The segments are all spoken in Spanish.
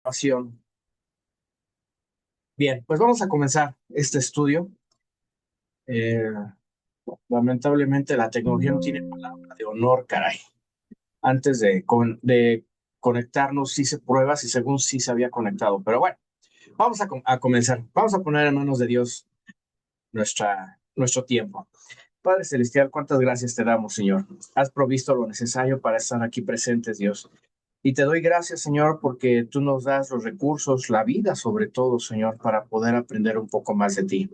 Pasión. Bien, pues vamos a comenzar este estudio. Eh, Lamentablemente la tecnología no tiene palabra de honor, caray. Antes de conectarnos hice pruebas y según sí se había conectado. Pero bueno, vamos a comenzar. Vamos a poner en manos de Dios nuestro tiempo. Padre Celestial, cuántas gracias te damos, Señor. Has provisto lo necesario para estar aquí presentes, Dios. Y te doy gracias, Señor, porque tú nos das los recursos, la vida sobre todo, Señor, para poder aprender un poco más de ti.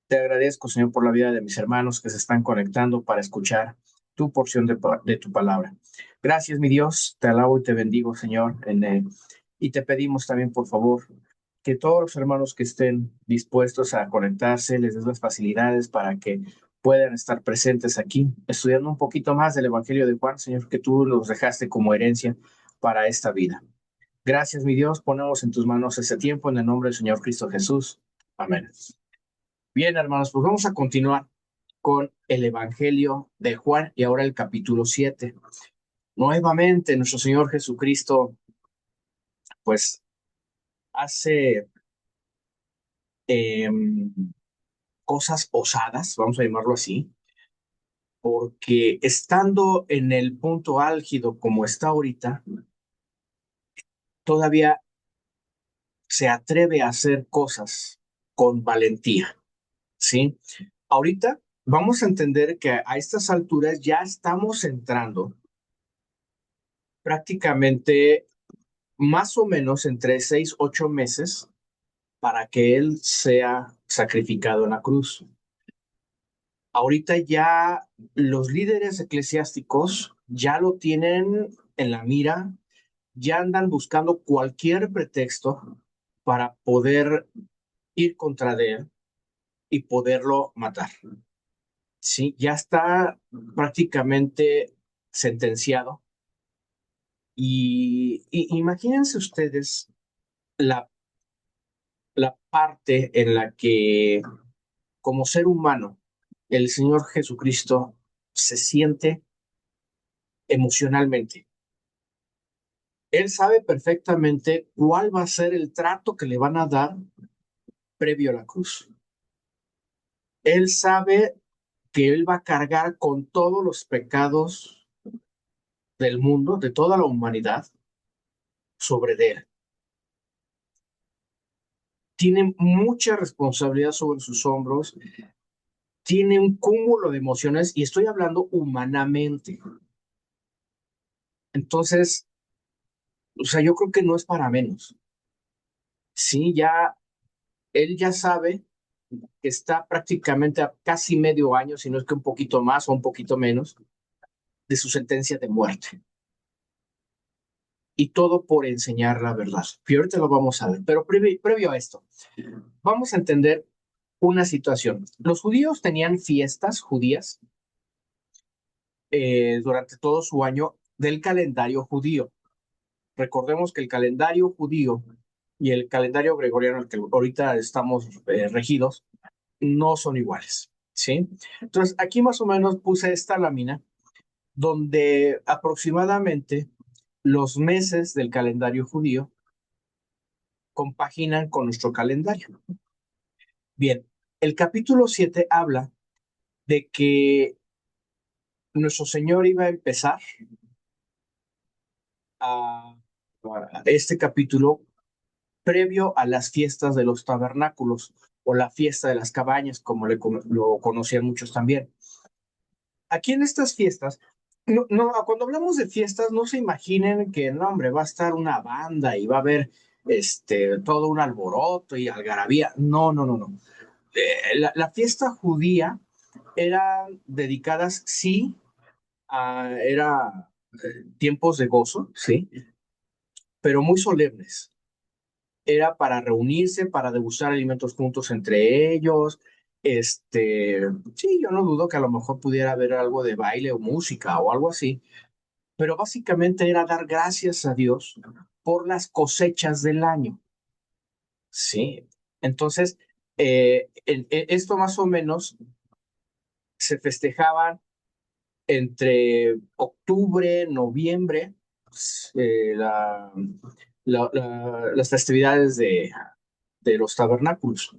Te agradezco, Señor, por la vida de mis hermanos que se están conectando para escuchar tu porción de tu palabra. Gracias, mi Dios. Te alabo y te bendigo, Señor. Y te pedimos también, por favor, que todos los hermanos que estén dispuestos a conectarse, les des las facilidades para que puedan estar presentes aquí, estudiando un poquito más del Evangelio de Juan, Señor, que tú nos dejaste como herencia para esta vida. Gracias, mi Dios. Ponemos en tus manos este tiempo en el nombre del Señor Cristo Jesús. Amén. Bien, hermanos, pues vamos a continuar con el Evangelio de Juan y ahora el capítulo 7. Nuevamente, nuestro Señor Jesucristo, pues, hace eh, cosas osadas, vamos a llamarlo así, porque estando en el punto álgido como está ahorita, todavía se atreve a hacer cosas con valentía, ¿sí? Ahorita vamos a entender que a estas alturas ya estamos entrando prácticamente más o menos entre 6, 8 meses para que Él sea sacrificado en la cruz. Ahorita ya los líderes eclesiásticos ya lo tienen en la mira, ya andan buscando cualquier pretexto para poder ir contra de Él y poderlo matar. Sí, ya está prácticamente sentenciado. Y imagínense ustedes la la parte en la que como ser humano el Señor Jesucristo se siente emocionalmente. Él sabe perfectamente cuál va a ser el trato que le van a dar previo a la cruz. Él sabe que él va a cargar con todos los pecados del mundo, de toda la humanidad, sobre él. Tiene mucha responsabilidad sobre sus hombros, tiene un cúmulo de emociones y estoy hablando humanamente. Entonces, o sea, yo creo que no es para menos. Sí, ya, él ya sabe que está prácticamente a casi medio año, si no es que un poquito más o un poquito menos, de su sentencia de muerte. Y todo por enseñar la verdad. Y ahorita lo vamos a ver. Pero previo a esto, vamos a entender una situación. Los judíos tenían fiestas judías durante todo su año del calendario judío. Recordemos que el calendario judío y el calendario gregoriano, al que ahorita estamos regidos, no son iguales, ¿sí? Entonces, aquí más o menos puse esta lámina donde aproximadamente los meses del calendario judío compaginan con nuestro calendario. Bien, el capítulo 7 habla de que nuestro Señor iba a empezar a, a este capítulo previo a las fiestas de los tabernáculos o la fiesta de las cabañas, como lo conocían muchos también. Aquí en estas fiestas, cuando hablamos de fiestas, no se imaginen que, no, hombre, va a estar una banda y va a haber todo un alboroto y algarabía. No, no, no, no. La fiesta judía eran dedicadas, sí, era tiempos de gozo, sí, pero muy solemnes. Era para reunirse, para degustar alimentos juntos entre ellos. Sí, yo no dudo que a lo mejor pudiera haber algo de baile o música o algo así, pero básicamente era dar gracias a Dios por las cosechas del año. Sí, entonces, esto más o menos se festejaba entre octubre, noviembre, pues, las festividades de los tabernáculos.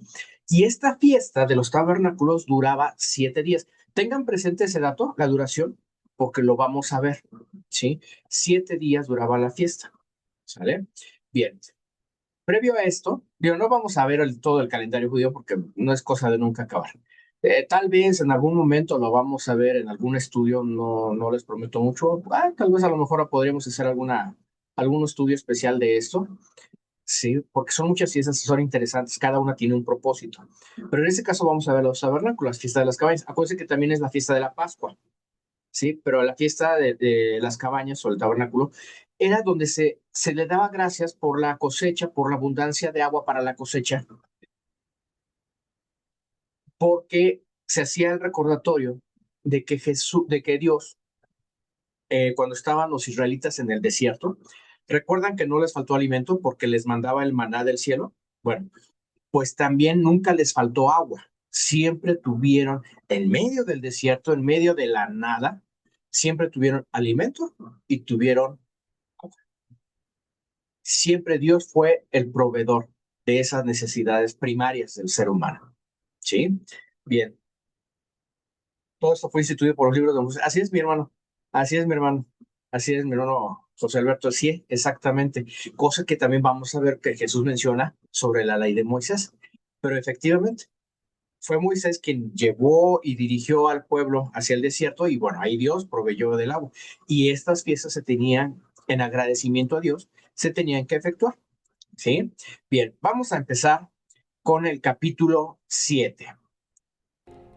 Y esta fiesta de los tabernáculos duraba 7 días. Tengan presente ese dato, la duración, porque lo vamos a ver, ¿sí? 7 días duraba la fiesta, ¿sale? Bien. Previo a esto, digo, no vamos a ver todo el calendario judío porque no es cosa de nunca acabar. Tal vez en algún momento lo vamos a ver en algún estudio, no les prometo mucho. Tal vez a lo mejor podríamos hacer algún estudio especial de esto, sí, porque son muchas fiestas y son interesantes, cada una tiene un propósito. Pero en este caso vamos a ver los tabernáculos, fiesta de las cabañas. Acuérdense que también es la fiesta de la Pascua, sí, pero la fiesta de las cabañas o el tabernáculo era donde se le daba gracias por la cosecha, por la abundancia de agua para la cosecha, porque se hacía el recordatorio de que de que Dios, cuando estaban los israelitas en el desierto, recuerdan que no les faltó alimento porque les mandaba el maná del cielo. Bueno, pues también nunca les faltó agua. Siempre tuvieron, en medio del desierto, en medio de la nada, siempre tuvieron alimento y tuvieron agua. Siempre Dios fue el proveedor de esas necesidades primarias del ser humano. ¿Sí? Bien. Todo esto fue instituido por los libros de Moisés. Así es, mi hermano. Así es, mi hermano. Así es, mi hermano José Alberto. Sí, exactamente. Cosa que también vamos a ver que Jesús menciona sobre la ley de Moisés. Pero efectivamente, fue Moisés quien llevó y dirigió al pueblo hacia el desierto y bueno, ahí Dios proveyó del agua. Y estas fiestas se tenían, en agradecimiento a Dios, se tenían que efectuar. ¿Sí? Bien, vamos a empezar con el capítulo 7.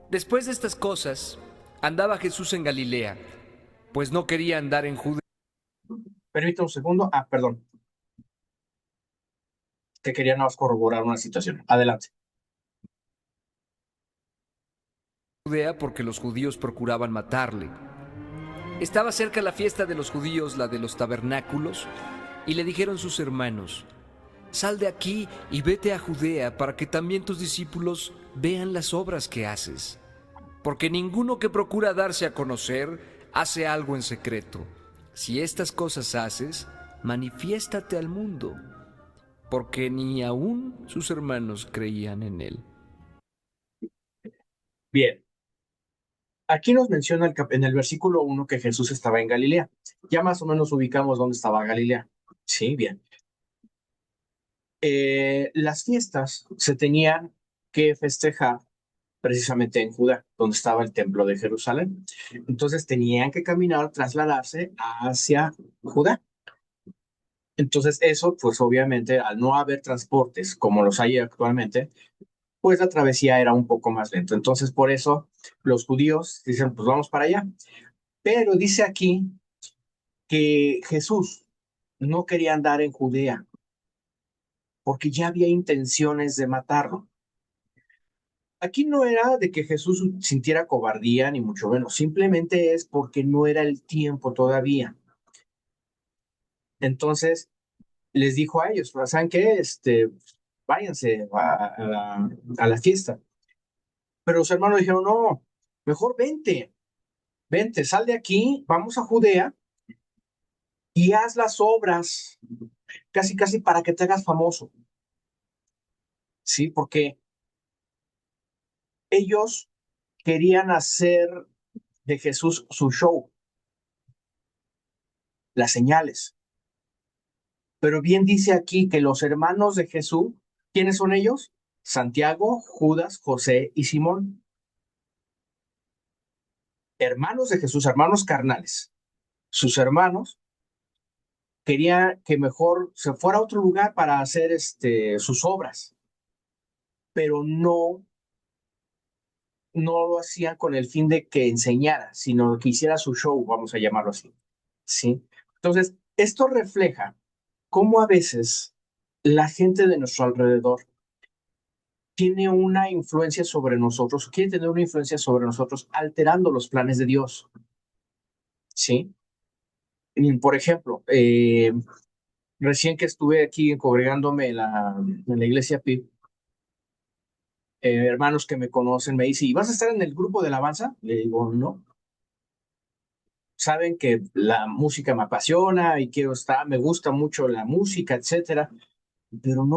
Después de estas cosas, andaba Jesús en Galilea, pues no quería andar en Permítame un segundo. Perdón, que quería nada más corroborar una situación. Adelante. Judea porque los judíos procuraban matarle. Estaba cerca la fiesta de los judíos, la de los tabernáculos, y le dijeron sus hermanos: sal de aquí y vete a Judea para que también tus discípulos vean las obras que haces. Porque ninguno que procura darse a conocer hace algo en secreto. Si estas cosas haces, manifiéstate al mundo, porque ni aún sus hermanos creían en él. Bien, aquí nos menciona en el versículo 1 que Jesús estaba en Galilea. Ya más o menos ubicamos dónde estaba Galilea. Sí, bien. Las fiestas se tenían que festejar precisamente en Judá, donde estaba el templo de Jerusalén. Entonces tenían que caminar, trasladarse hacia Judá. Entonces eso, pues obviamente, al no haber transportes como los hay actualmente, pues la travesía era un poco más lenta. Entonces por eso los judíos dicen, pues vamos para allá. Pero dice aquí que Jesús no quería andar en Judea porque ya había intenciones de matarlo. Aquí no era de que Jesús sintiera cobardía, ni mucho menos, simplemente es porque no era el tiempo todavía. Entonces les dijo a ellos, ¿saben qué? Váyanse a la fiesta. Pero los hermanos dijeron, no, mejor vente, sal de aquí, vamos a Judea y haz las obras, casi, casi para que te hagas famoso. Sí, porque ellos querían hacer de Jesús su show, las señales. Pero bien dice aquí que los hermanos de Jesús, ¿quiénes son ellos? Santiago, Judas, José y Simón. Hermanos de Jesús, hermanos carnales. Sus hermanos querían que mejor se fuera a otro lugar para hacer sus obras, pero no lo hacían con el fin de que enseñara, sino que hiciera su show, vamos a llamarlo así. ¿Sí? Entonces, esto refleja cómo a veces la gente de nuestro alrededor tiene una influencia sobre nosotros, quiere tener una influencia sobre nosotros, alterando los planes de Dios. ¿Sí? Y, por ejemplo, recién que estuve aquí congregándome en la iglesia PIB, hermanos que me conocen me dicen, ¿y vas a estar en el grupo de alabanza? Le digo, no. saben que la música me apasiona y quiero estar, me gusta mucho la música, etcétera, pero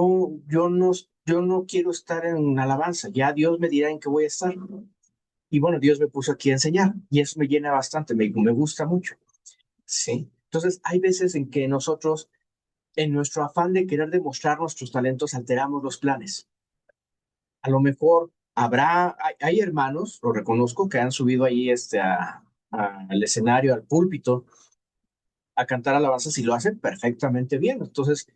yo no quiero estar en alabanza. Ya Dios me dirá en qué voy a estar. Y bueno, Dios me puso aquí a enseñar y eso me llena bastante, me gusta mucho. Sí. Entonces, hay veces en que nosotros, en nuestro afán de querer demostrar nuestros talentos, alteramos los planes. A lo mejor hay hermanos, lo reconozco, que han subido ahí al escenario, al púlpito, a cantar alabanzas y lo hacen perfectamente bien. Entonces,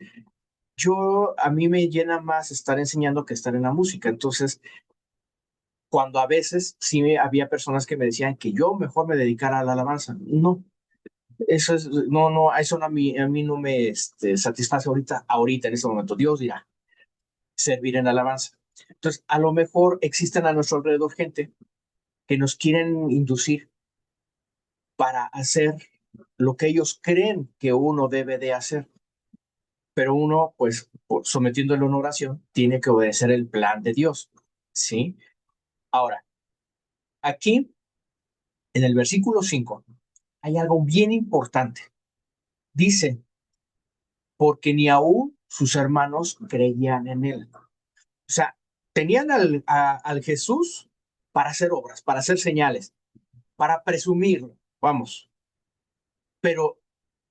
a mí me llena más estar enseñando que estar en la música. Entonces, cuando a veces había personas que me decían que yo mejor me dedicara a la alabanza. No, eso a mí no me satisface ahorita, en este momento. Dios dirá, servir en alabanza. Entonces, a lo mejor existen a nuestro alrededor gente que nos quieren inducir para hacer lo que ellos creen que uno debe de hacer, pero uno, pues, sometiéndolo a una oración, tiene que obedecer el plan de Dios, ¿sí? Ahora, aquí, en el versículo 5 hay algo bien importante. Dice, porque ni aún sus hermanos creían en él. O sea, tenían al Jesús para hacer obras, para hacer señales, para presumirlo, vamos, pero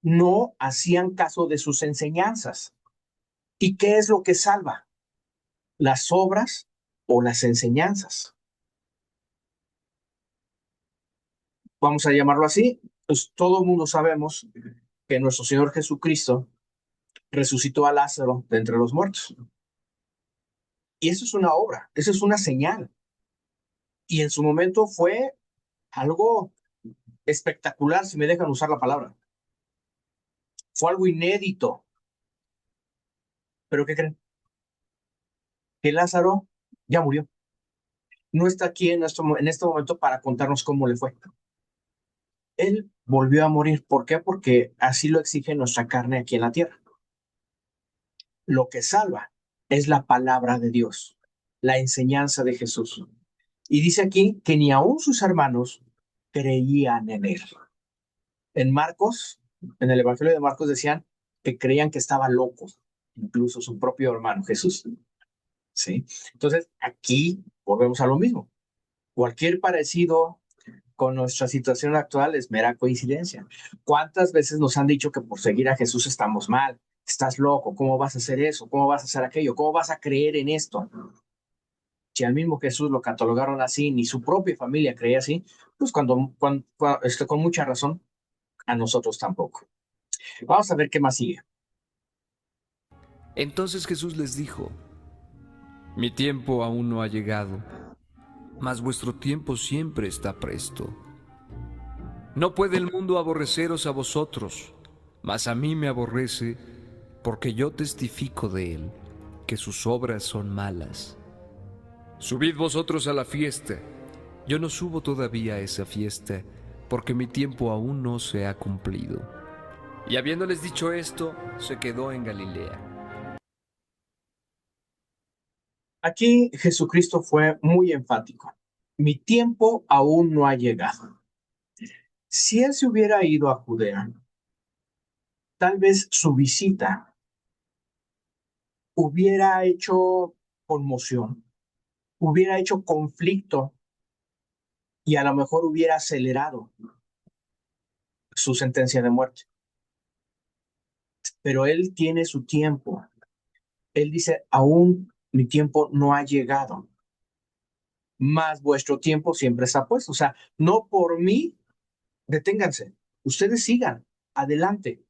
no hacían caso de sus enseñanzas. ¿Y qué es lo que salva? ¿Las obras o las enseñanzas? Vamos a llamarlo así. Pues todo el mundo sabemos que nuestro Señor Jesucristo resucitó a Lázaro de entre los muertos. Y eso es una obra, eso es una señal. Y en su momento fue algo espectacular, si me dejan usar la palabra. Fue algo inédito. ¿Pero qué creen? Que Lázaro ya murió. No está aquí en este momento para contarnos cómo le fue. Él volvió a morir. ¿Por qué? Porque así lo exige nuestra carne aquí en la tierra. Lo que salva es la palabra de Dios, la enseñanza de Jesús. Y dice aquí que ni aún sus hermanos creían en él. En Marcos, en el Evangelio de Marcos decían que creían que estaba loco, incluso su propio hermano Jesús. ¿Sí? Entonces, aquí volvemos a lo mismo. Cualquier parecido con nuestra situación actual es mera coincidencia. ¿Cuántas veces nos han dicho que por seguir a Jesús estamos mal? Estás loco, ¿cómo vas a hacer eso? ¿Cómo vas a hacer aquello? ¿Cómo vas a creer en esto? Si al mismo Jesús lo catalogaron así, ni su propia familia creía así, pues con mucha razón, a nosotros tampoco. Vamos a ver qué más sigue. Entonces Jesús les dijo, mi tiempo aún no ha llegado, mas vuestro tiempo siempre está presto. No puede el mundo aborreceros a vosotros, mas a mí me aborrece, porque yo testifico de él, que sus obras son malas. Subid vosotros a la fiesta. Yo no subo todavía a esa fiesta, porque mi tiempo aún no se ha cumplido. Y habiéndoles dicho esto, se quedó en Galilea. Aquí Jesucristo fue muy enfático. Mi tiempo aún no ha llegado. Si él se hubiera ido a Judea, tal vez su visita hubiera hecho conmoción, hubiera hecho conflicto y a lo mejor hubiera acelerado su sentencia de muerte. Pero él tiene su tiempo. Él dice, aún mi tiempo no ha llegado, más vuestro tiempo siempre está puesto. O sea, no por mí, deténganse, ustedes sigan, adelante.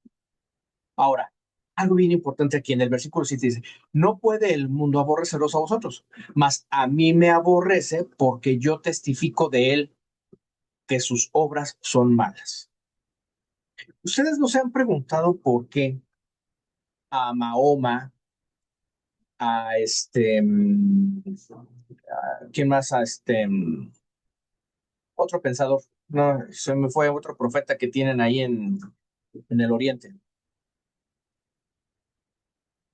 Ahora, algo bien importante aquí en el versículo 7 dice, no puede el mundo aborreceros a vosotros, mas a mí me aborrece porque yo testifico de él que sus obras son malas. Ustedes no se han preguntado por qué a Mahoma, ¿quién más? Otro pensador, no, se me fue otro profeta que tienen ahí en el Oriente.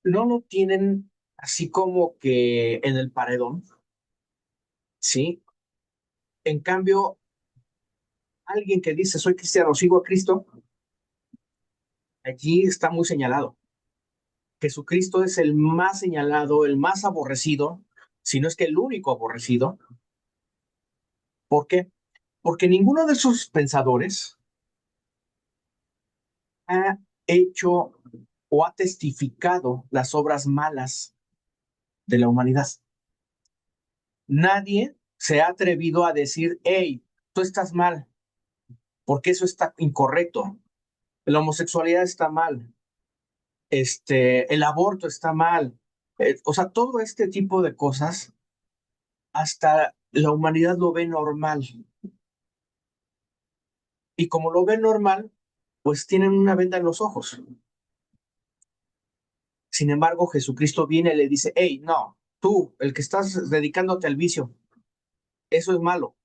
No lo tienen así como que en el paredón, ¿sí? En cambio, Alguien que dice, soy cristiano, sigo a Cristo, allí está muy señalado. Jesucristo es el más señalado, el más aborrecido, si no es que el único aborrecido. ¿Por qué? Porque ninguno de esos pensadores ha hecho o ha testificado las obras malas de la humanidad. Nadie se ha atrevido a decir, hey, tú estás mal, porque eso está incorrecto. La homosexualidad está mal, el aborto está mal. O sea, todo este tipo de cosas, hasta la humanidad lo ve normal. Y como lo ven normal, pues tienen una venda en los ojos. Sin embargo, Jesucristo viene y le dice, hey, no, tú, el que estás dedicándote al vicio, eso es malo.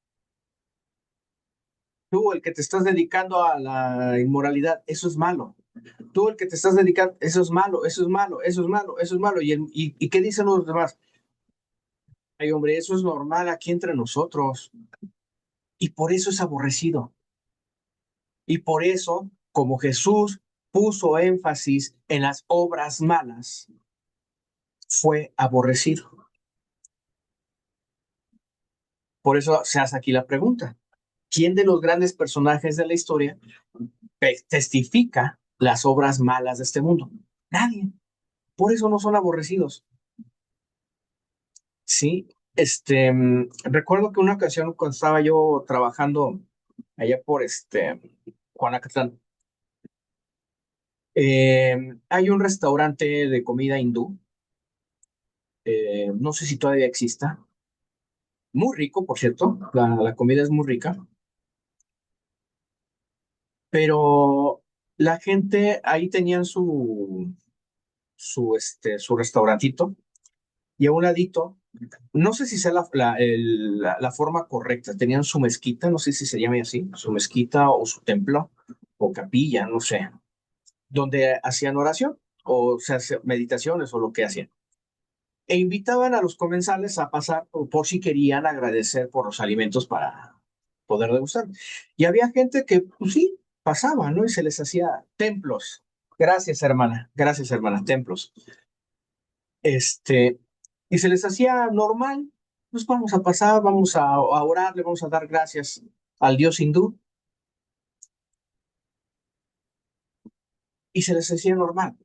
Tú, el que te estás dedicando a la inmoralidad, eso es malo. Tú, el que te estás dedicando, eso es malo, eso es malo, eso es malo, eso es malo. ¿Y qué dicen los demás? Ay, hombre, eso es normal aquí entre nosotros. Y por eso es aborrecido. Y por eso, como Jesús puso énfasis en las obras malas, fue aborrecido. Por eso se hace aquí la pregunta. ¿Quién de los grandes personajes de la historia testifica las obras malas de este mundo? Nadie. Por eso no son aborrecidos. Sí, recuerdo que una ocasión cuando estaba yo trabajando allá por Juanacatlán, hay un restaurante de comida hindú, no sé si todavía exista, muy rico, por cierto, la comida es muy rica, pero la gente ahí tenían su restaurantito y a un ladito, no sé si sea la forma correcta, tenían su mezquita, no sé si se llama así, su mezquita o su templo o capilla, no sé, donde hacían oración o se hacían meditaciones o lo que hacían. E invitaban a los comensales a pasar por si querían agradecer por los alimentos para poder degustar. Y había gente que, pues sí, pasaba, ¿no? Y se les hacía templos. Gracias, hermana, templos. Este, y se les hacía normal, pues vamos a pasar, vamos a orar, le vamos a dar gracias al dios hindú, y se les hacía normal.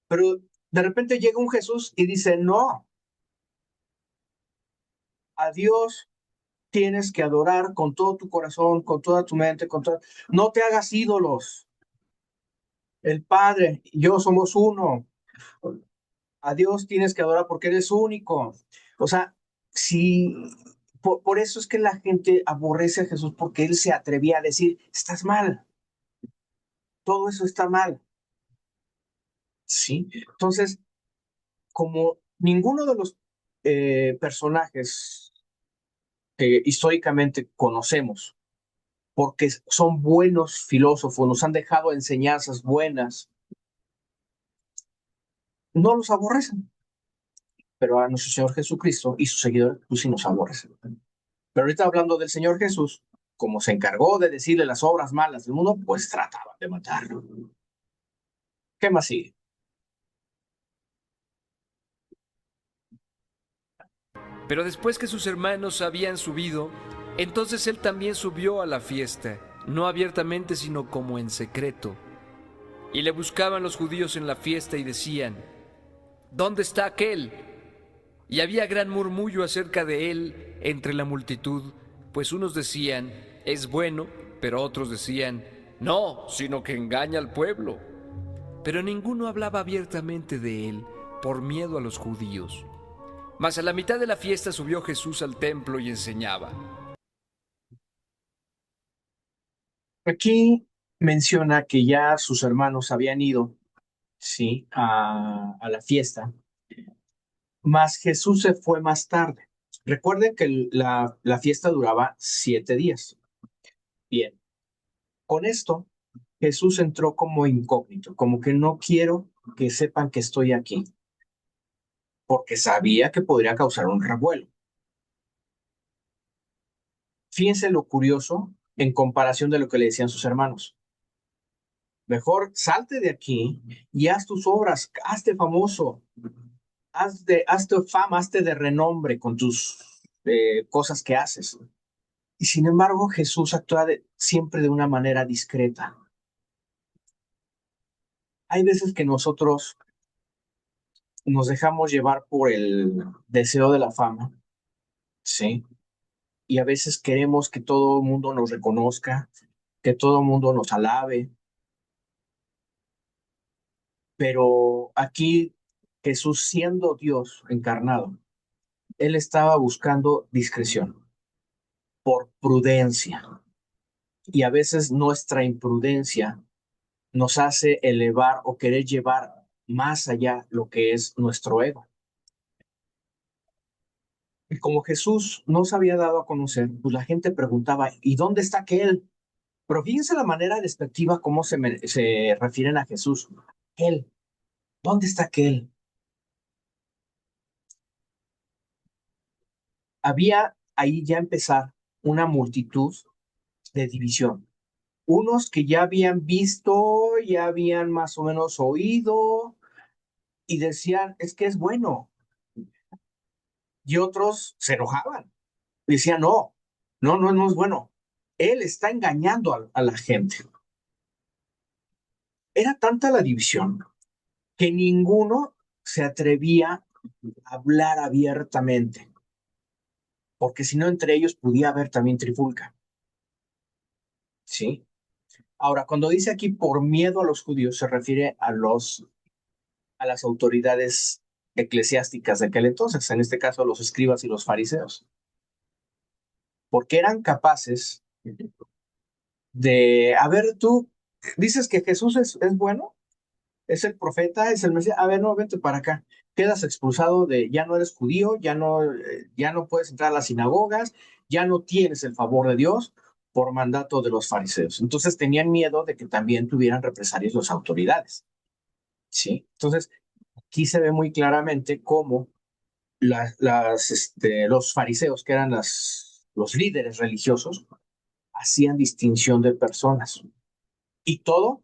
Pero de repente llega un Jesús y dice, no, a Dios tienes que adorar con todo tu corazón, con toda tu mente, no te hagas ídolos. El Padre y yo somos uno. A Dios tienes que adorar porque eres único. O sea, si por eso es que la gente aborrece a Jesús, porque él se atrevía a decir, estás mal, todo eso está mal. Sí. Entonces, como ninguno de los personajes que históricamente conocemos, porque son buenos filósofos, nos han dejado enseñanzas buenas, no los aborrecen. Pero a nuestro Señor Jesucristo y sus seguidores, pues sí nos aborrecen. Pero ahorita hablando del Señor Jesús, como se encargó de decirle las obras malas del mundo, pues trataba de matarlo. ¿Qué más sigue? Pero después que sus hermanos habían subido, entonces él también subió a la fiesta, no abiertamente sino como en secreto. Y le buscaban los judíos en la fiesta y decían, ¿dónde está aquel? Y había gran murmullo acerca de él entre la multitud, pues unos decían, es bueno, pero otros decían, no, sino que engaña al pueblo. Pero ninguno hablaba abiertamente de él por miedo a los judíos. Mas a la mitad de la fiesta subió Jesús al templo y enseñaba. Aquí menciona que ya sus hermanos habían ido, sí, a la fiesta, mas Jesús se fue más tarde. Recuerden que la fiesta duraba 7 días. Bien, con esto Jesús entró como incógnito, como que no quiero que sepan que estoy aquí, porque sabía que podría causar un revuelo. Fíjense lo curioso, en comparación de lo que le decían sus hermanos. Mejor salte de aquí y haz tus obras, hazte famoso, hazte fama, hazte de renombre con tus cosas que haces. Y sin embargo, Jesús actúa siempre de una manera discreta. Hay veces que nosotros nos dejamos llevar por el deseo de la fama, ¿sí? Y a veces queremos que todo el mundo nos reconozca, que todo el mundo nos alabe, pero aquí Jesús, siendo Dios encarnado, él estaba buscando discreción por prudencia. Y a veces nuestra imprudencia nos hace elevar o querer llevar más allá lo que es nuestro ego. Y como Jesús no se había dado a conocer, pues la gente preguntaba, ¿y dónde está aquel? Pero fíjense la manera despectiva cómo se refieren a Jesús. Él, ¿dónde está aquel? Había ahí ya empezar una multitud de división. Unos que ya habían visto, ya habían más o menos oído y decían, es que es bueno. Y otros se enojaban. Decían, no, no es bueno. Él está engañando a la gente. Era tanta la división que ninguno se atrevía a hablar abiertamente, porque si no entre ellos podía haber también trifulca. ¿Sí? Ahora, cuando dice aquí por miedo a los judíos, se refiere a las autoridades eclesiásticas de aquel entonces, en este caso los escribas y los fariseos, porque eran capaces de, a ver, tú dices que Jesús es bueno, es el profeta, es el Mesías, a ver, no, vente para acá, quedas expulsado de, ya no eres judío, ya no puedes entrar a las sinagogas, ya no tienes el favor de Dios por mandato de los fariseos. Entonces tenían miedo de que también tuvieran represalias las autoridades, ¿sí? Entonces, aquí se ve muy claramente cómo los fariseos, que eran los líderes religiosos, hacían distinción de personas. Y todo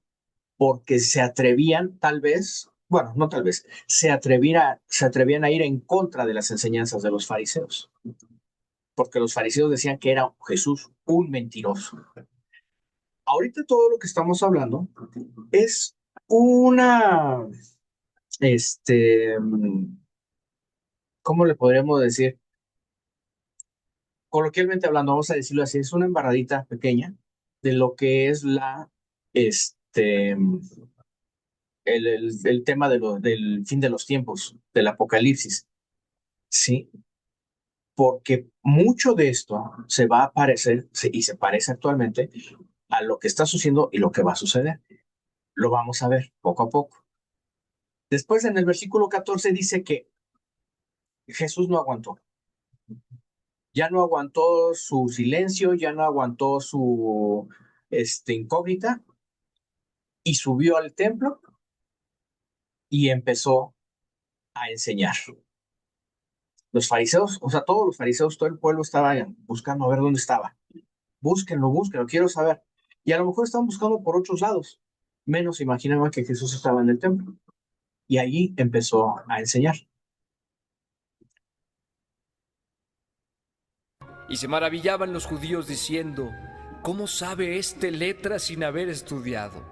porque se atrevían, tal vez, bueno, no tal vez, se atrevían a ir en contra de las enseñanzas de los fariseos. Porque los fariseos decían que era Jesús un mentiroso. Ahorita todo lo que estamos hablando es una, este, ¿cómo le podríamos decir? Coloquialmente hablando, vamos a decirlo así, es una embarradita pequeña de lo que es el tema del fin de los tiempos, del apocalipsis, ¿sí? Porque mucho de esto se va a parecer, y se parece actualmente, a lo que está sucediendo y lo que va a suceder. Lo vamos a ver poco a poco. Después en el versículo 14 dice que Jesús no aguantó. Ya no aguantó su silencio, ya no aguantó su incógnita y subió al templo y empezó a enseñar. Los fariseos, o sea, todos los fariseos, todo el pueblo estaba buscando a ver dónde estaba. Búsquenlo, quiero saber. Y a lo mejor estaban buscando por otros lados. Menos imaginaban que Jesús estaba en el templo. Y allí empezó a enseñar. Y se maravillaban los judíos diciendo, ¿cómo sabe este letra sin haber estudiado?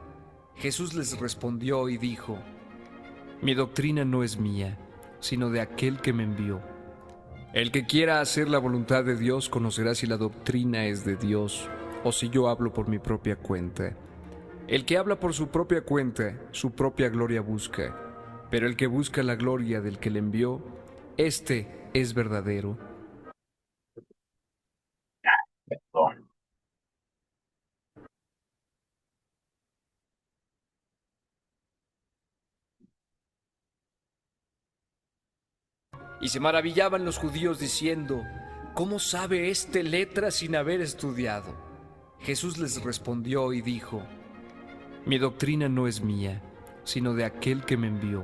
Jesús les respondió y dijo, mi doctrina no es mía, sino de aquel que me envió. El que quiera hacer la voluntad de Dios conocerá si la doctrina es de Dios o si yo hablo por mi propia cuenta. El que habla por su propia cuenta, su propia gloria busca, pero el que busca la gloria del que le envió, este es verdadero. Y se maravillaban los judíos diciendo, ¿cómo sabe este letra sin haber estudiado? Jesús les respondió y dijo, mi doctrina no es mía, sino de aquel que me envió.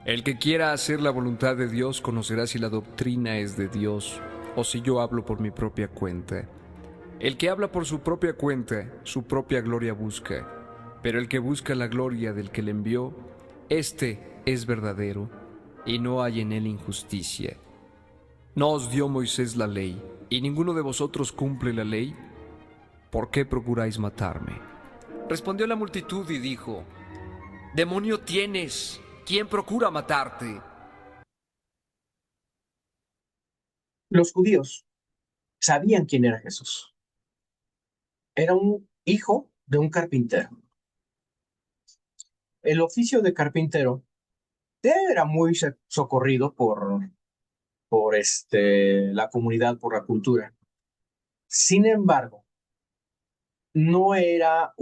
El que quiera hacer la voluntad de Dios conocerá si la doctrina es de Dios o si yo hablo por mi propia cuenta. El que habla por su propia cuenta, su propia gloria busca, pero el que busca la gloria del que le envió, éste es verdadero, y no hay en él injusticia. ¿No os dio Moisés la ley, y ninguno de vosotros cumple la ley? ¿Por qué procuráis matarme? Respondió la multitud y dijo: Demonio tienes, ¿quién procura matarte? Los judíos sabían quién era Jesús. Era un hijo de un carpintero. El oficio de carpintero era muy socorrido por la comunidad, por la cultura. Sin embargo, no era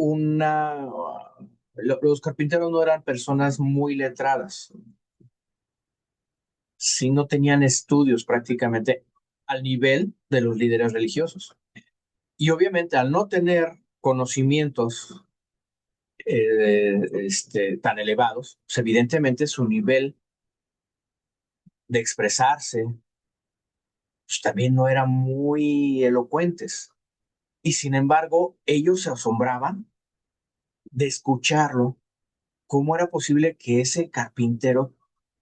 los carpinteros no eran personas muy letradas, sí no tenían estudios prácticamente al nivel de los líderes religiosos. Y obviamente al no tener conocimientos tan elevados, pues evidentemente su nivel de expresarse pues, también no eran muy elocuentes. Y sin embargo, ellos se asombraban de escucharlo. ¿Cómo era posible que ese carpintero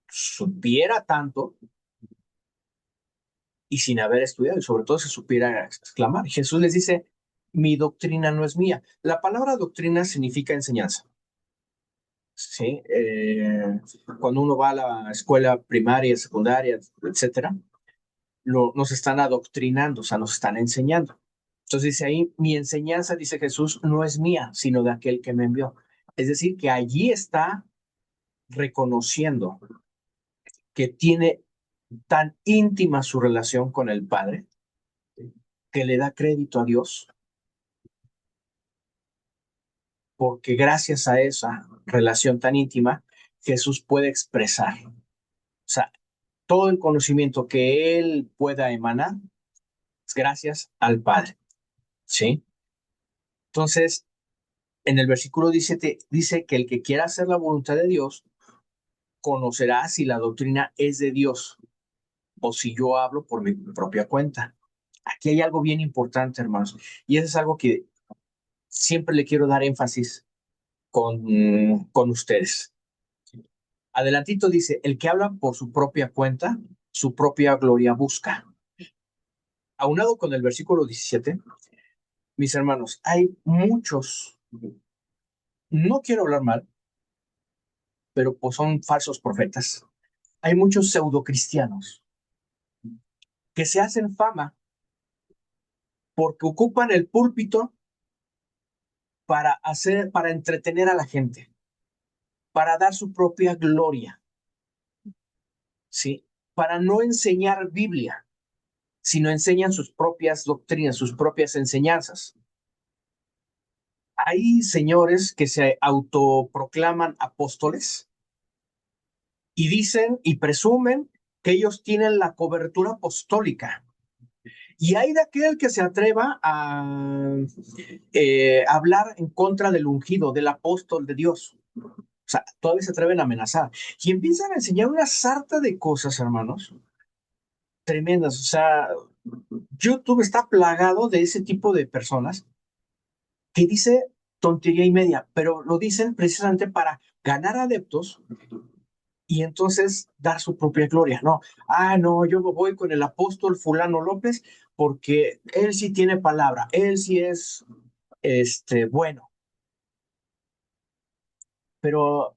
supiera tanto y sin haber estudiado, y sobre todo se supiera exclamar? Jesús les dice, mi doctrina no es mía. La palabra doctrina significa enseñanza. ¿Sí? Cuando uno va a la escuela primaria, secundaria, etcétera, nos están adoctrinando, o sea, nos están enseñando. Entonces dice ahí, mi enseñanza, dice Jesús, no es mía, sino de aquel que me envió. Es decir, que allí está reconociendo que tiene tan íntima su relación con el Padre, que le da crédito a Dios, porque gracias a esa relación tan íntima, Jesús puede expresar. O sea, todo el conocimiento que él pueda emanar es gracias al Padre. ¿Sí? Entonces, en el versículo 17 dice que el que quiera hacer la voluntad de Dios conocerá si la doctrina es de Dios o si yo hablo por mi propia cuenta. Aquí hay algo bien importante, hermanos, y eso es algo que siempre le quiero dar énfasis con ustedes. Adelantito dice, el que habla por su propia cuenta, su propia gloria busca. Aunado con el versículo 17, mis hermanos, hay muchos, no quiero hablar mal, pero pues son falsos profetas. Hay muchos pseudocristianos que se hacen fama porque ocupan el púlpito para entretener a la gente, para dar su propia gloria, ¿sí? Para no enseñar Biblia, sino enseñan sus propias doctrinas, sus propias enseñanzas. Hay señores que se autoproclaman apóstoles y dicen y presumen que ellos tienen la cobertura apostólica. Y hay de aquel que se atreva a hablar en contra del ungido, del apóstol de Dios. O sea, todavía se atreven a amenazar. Y empiezan a enseñar una sarta de cosas, hermanos, tremendas. O sea, YouTube está plagado de ese tipo de personas que dice tontería y media, pero lo dicen precisamente para ganar adeptos y entonces dar su propia gloria. No, no, yo voy con el apóstol fulano López porque él sí tiene palabra, él sí es bueno. Pero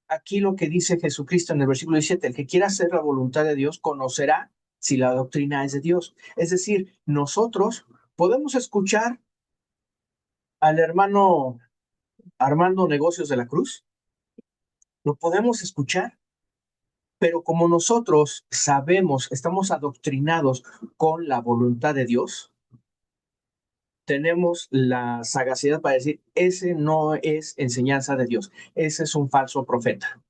aquí lo que dice Jesucristo en el versículo 17, el que quiera hacer la voluntad de Dios conocerá si la doctrina es de Dios. Es decir, nosotros podemos escuchar al hermano Armando Negocios de la Cruz, lo podemos escuchar, pero como nosotros sabemos, estamos adoctrinados con la voluntad de Dios, tenemos la sagacidad para decir, ese no es enseñanza de Dios, ese es un falso profeta.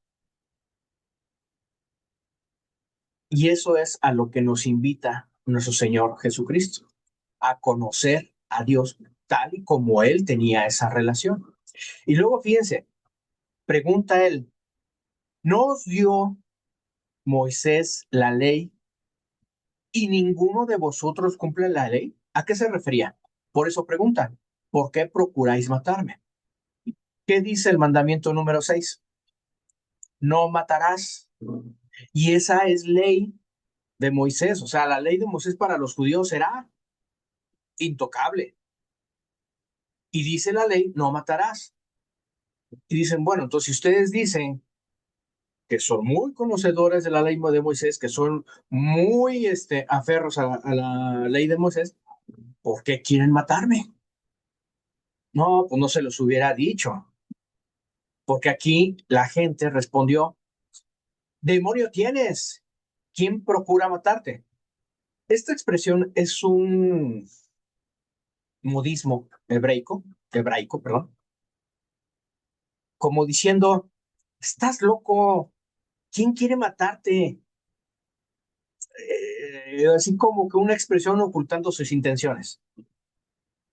Y eso es a lo que nos invita nuestro Señor Jesucristo, a conocer a Dios tal y como Él tenía esa relación. Y luego fíjense, pregunta Él, ¿no os dio Moisés la ley y ninguno de vosotros cumple la ley? ¿A qué se refería? Por eso pregunta, ¿por qué procuráis matarme? ¿Qué dice el mandamiento número 6? No matarás. Y esa es ley de Moisés. O sea, la ley de Moisés para los judíos era intocable. Y dice la ley, no matarás. Y dicen, bueno, entonces si ustedes dicen que son muy conocedores de la ley de Moisés, que son muy aferros a la ley de Moisés, ¿por qué quieren matarme? No, pues no se los hubiera dicho, porque aquí la gente respondió, demonio tienes, ¿quién procura matarte? Esta expresión es un modismo hebraico, perdón, como diciendo, estás loco, ¿quién quiere matarte? Así como que una expresión ocultando sus intenciones.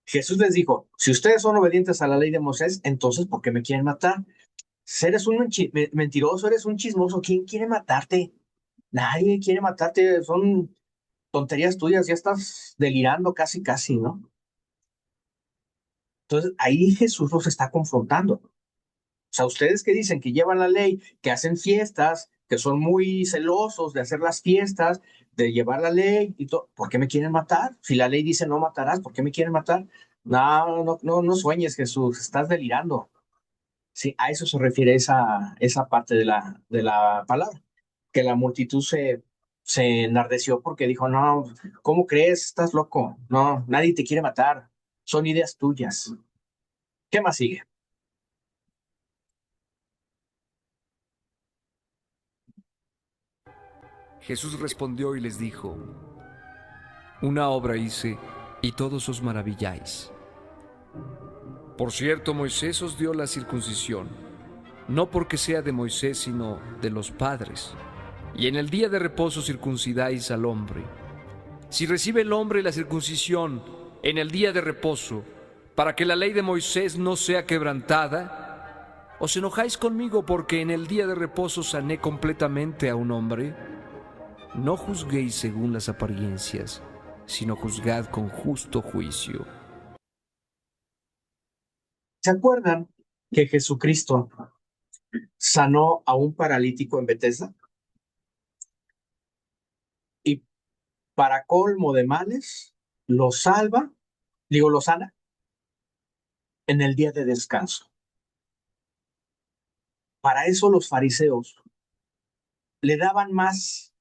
Jesús les dijo, si ustedes son obedientes a la ley de Moisés, entonces ¿por qué me quieren matar? Si eres un mentiroso, eres un chismoso, ¿quién quiere matarte? Nadie quiere matarte, son tonterías tuyas, ya estás delirando casi, casi, ¿no? Entonces ahí Jesús los está confrontando. O sea, ustedes que dicen que llevan la ley, que hacen fiestas, que son muy celosos de hacer las fiestas, de llevar la ley y todo, ¿por qué me quieren matar? Si la ley dice no matarás, ¿por qué me quieren matar? No, no, no, no sueñes, Jesús, estás delirando. Sí, a eso se refiere esa parte de la palabra, que la multitud se enardeció porque dijo, no, ¿cómo crees? Estás loco. No, nadie te quiere matar. Son ideas tuyas. ¿Qué más sigue? Jesús respondió y les dijo, una obra hice y todos os maravilláis. Por cierto, Moisés os dio la circuncisión, no porque sea de Moisés, sino de los padres. Y en el día de reposo circuncidáis al hombre. Si recibe el hombre la circuncisión en el día de reposo, para que la ley de Moisés no sea quebrantada, ¿os enojáis conmigo porque en el día de reposo sané completamente a un hombre? No juzguéis según las apariencias, sino juzgad con justo juicio. ¿Se acuerdan que Jesucristo sanó a un paralítico en Bethesda? Y para colmo de males, lo salva, lo sana en el día de descanso. Para eso los fariseos le daban más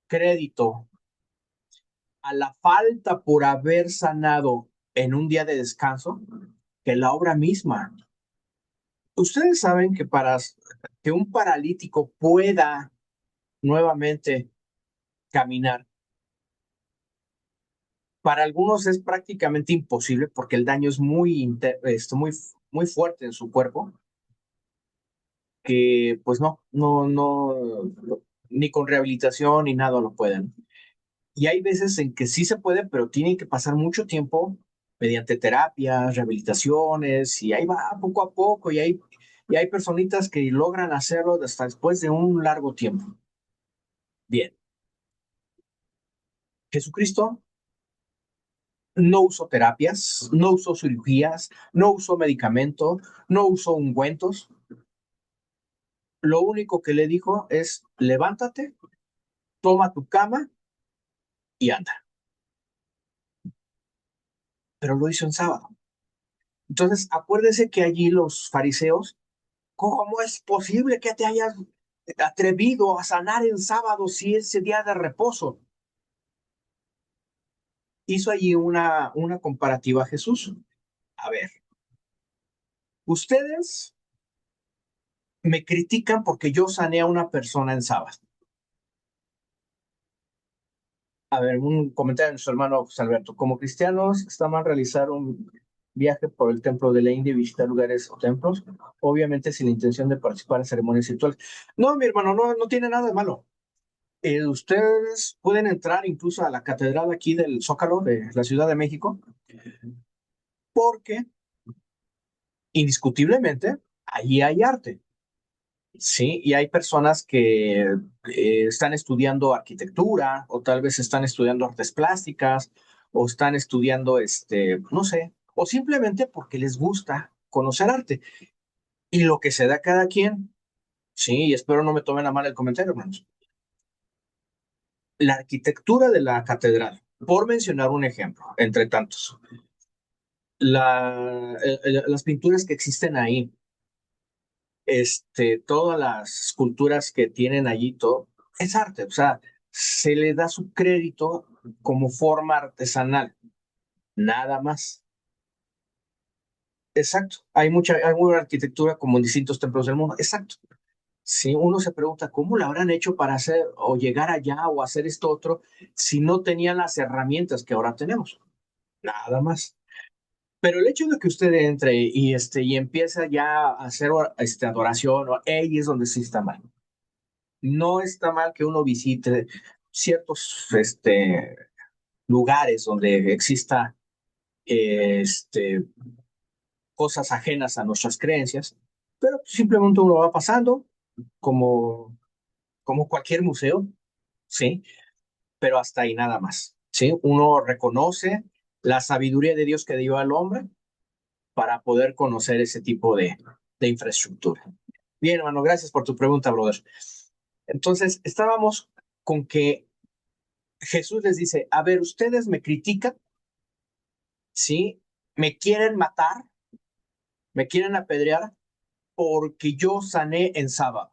crédito a la falta por haber sanado en un día de descanso que la obra misma. Ustedes saben que para que un paralítico pueda nuevamente caminar, para algunos es prácticamente imposible porque el daño es muy, muy fuerte en su cuerpo, que pues no, ni con rehabilitación ni nada lo pueden. Y hay veces en que sí se puede, pero tienen que pasar mucho tiempo mediante terapias, rehabilitaciones, y ahí va poco a poco, y hay personitas que logran hacerlo hasta después de un largo tiempo. Bien, Jesucristo no usó terapias, no usó cirugías, no usó medicamento, no usó ungüentos. Lo único que le dijo es, levántate, toma tu cama y anda. Pero lo hizo en sábado. Entonces, acuérdese que allí los fariseos, ¿cómo es posible que te hayas atrevido a sanar en sábado si es día de reposo? Hizo allí una comparativa a Jesús. A ver, ustedes me critican porque yo sané a una persona en sábado. A ver, un comentario de nuestro hermano José Alberto. Como cristianos, está mal realizar un viaje por el templo de la India y visitar lugares o templos, obviamente sin la intención de participar en ceremonias rituales. No, mi hermano, no tiene nada de malo. Ustedes pueden entrar incluso a la catedral aquí del Zócalo de la Ciudad de México, porque indiscutiblemente allí hay arte, ¿sí? Y hay personas que están estudiando arquitectura o tal vez están estudiando artes plásticas o están estudiando, no sé, o simplemente porque les gusta conocer arte. Y lo que se da a cada quien, sí, y espero no me tomen a mal el comentario, hermanos. La arquitectura de la catedral, por mencionar un ejemplo, entre tantos, las pinturas que existen ahí, todas las esculturas que tienen allí, todo, es arte, o sea, se le da su crédito como forma artesanal, nada más. Exacto, hay mucha arquitectura como en distintos templos del mundo, exacto. Si uno se pregunta cómo lo habrán hecho para hacer o llegar allá o hacer esto otro si no tenían las herramientas que ahora tenemos, nada más. Pero el hecho de que usted entre y empieza ya a hacer adoración, ahí es donde sí está mal. No está mal que uno visite ciertos lugares donde exista cosas ajenas a nuestras creencias, pero simplemente uno va pasando como, como cualquier museo, ¿sí? Pero hasta ahí nada más, ¿sí? Uno reconoce la sabiduría de Dios que dio al hombre para poder conocer ese tipo de infraestructura. Bien, hermano, gracias por tu pregunta, brother. Entonces, estábamos con que Jesús les dice, a ver, ustedes me critican, ¿sí? Me quieren matar, me quieren apedrear porque yo sané en sábado.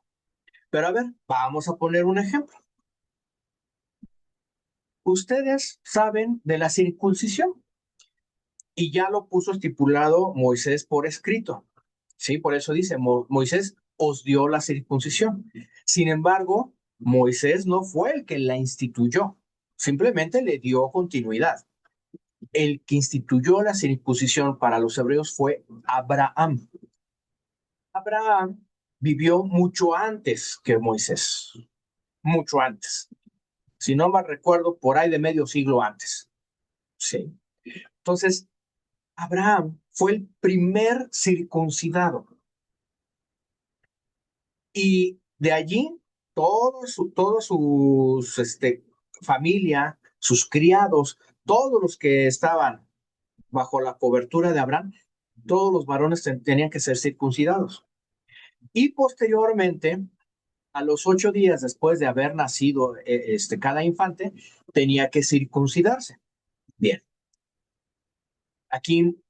Pero a ver, vamos a poner un ejemplo. Ustedes saben de la circuncisión y ya lo puso estipulado Moisés por escrito. Sí, por eso dice, Moisés os dio la circuncisión. Sin embargo, Moisés no fue el que la instituyó, simplemente le dio continuidad. El que instituyó la circuncisión para los hebreos fue Abraham. Abraham vivió mucho antes que Moisés, mucho antes. Si no mal recuerdo, por ahí de medio siglo antes. Sí. Entonces, Abraham fue el primer circuncidado. Y de allí, todos sus familia, sus criados, todos los que estaban bajo la cobertura de Abraham, todos los varones tenían que ser circuncidados. Y posteriormente, a los 8 días después de haber nacido cada infante, tenía que circuncidarse. Bien, aquí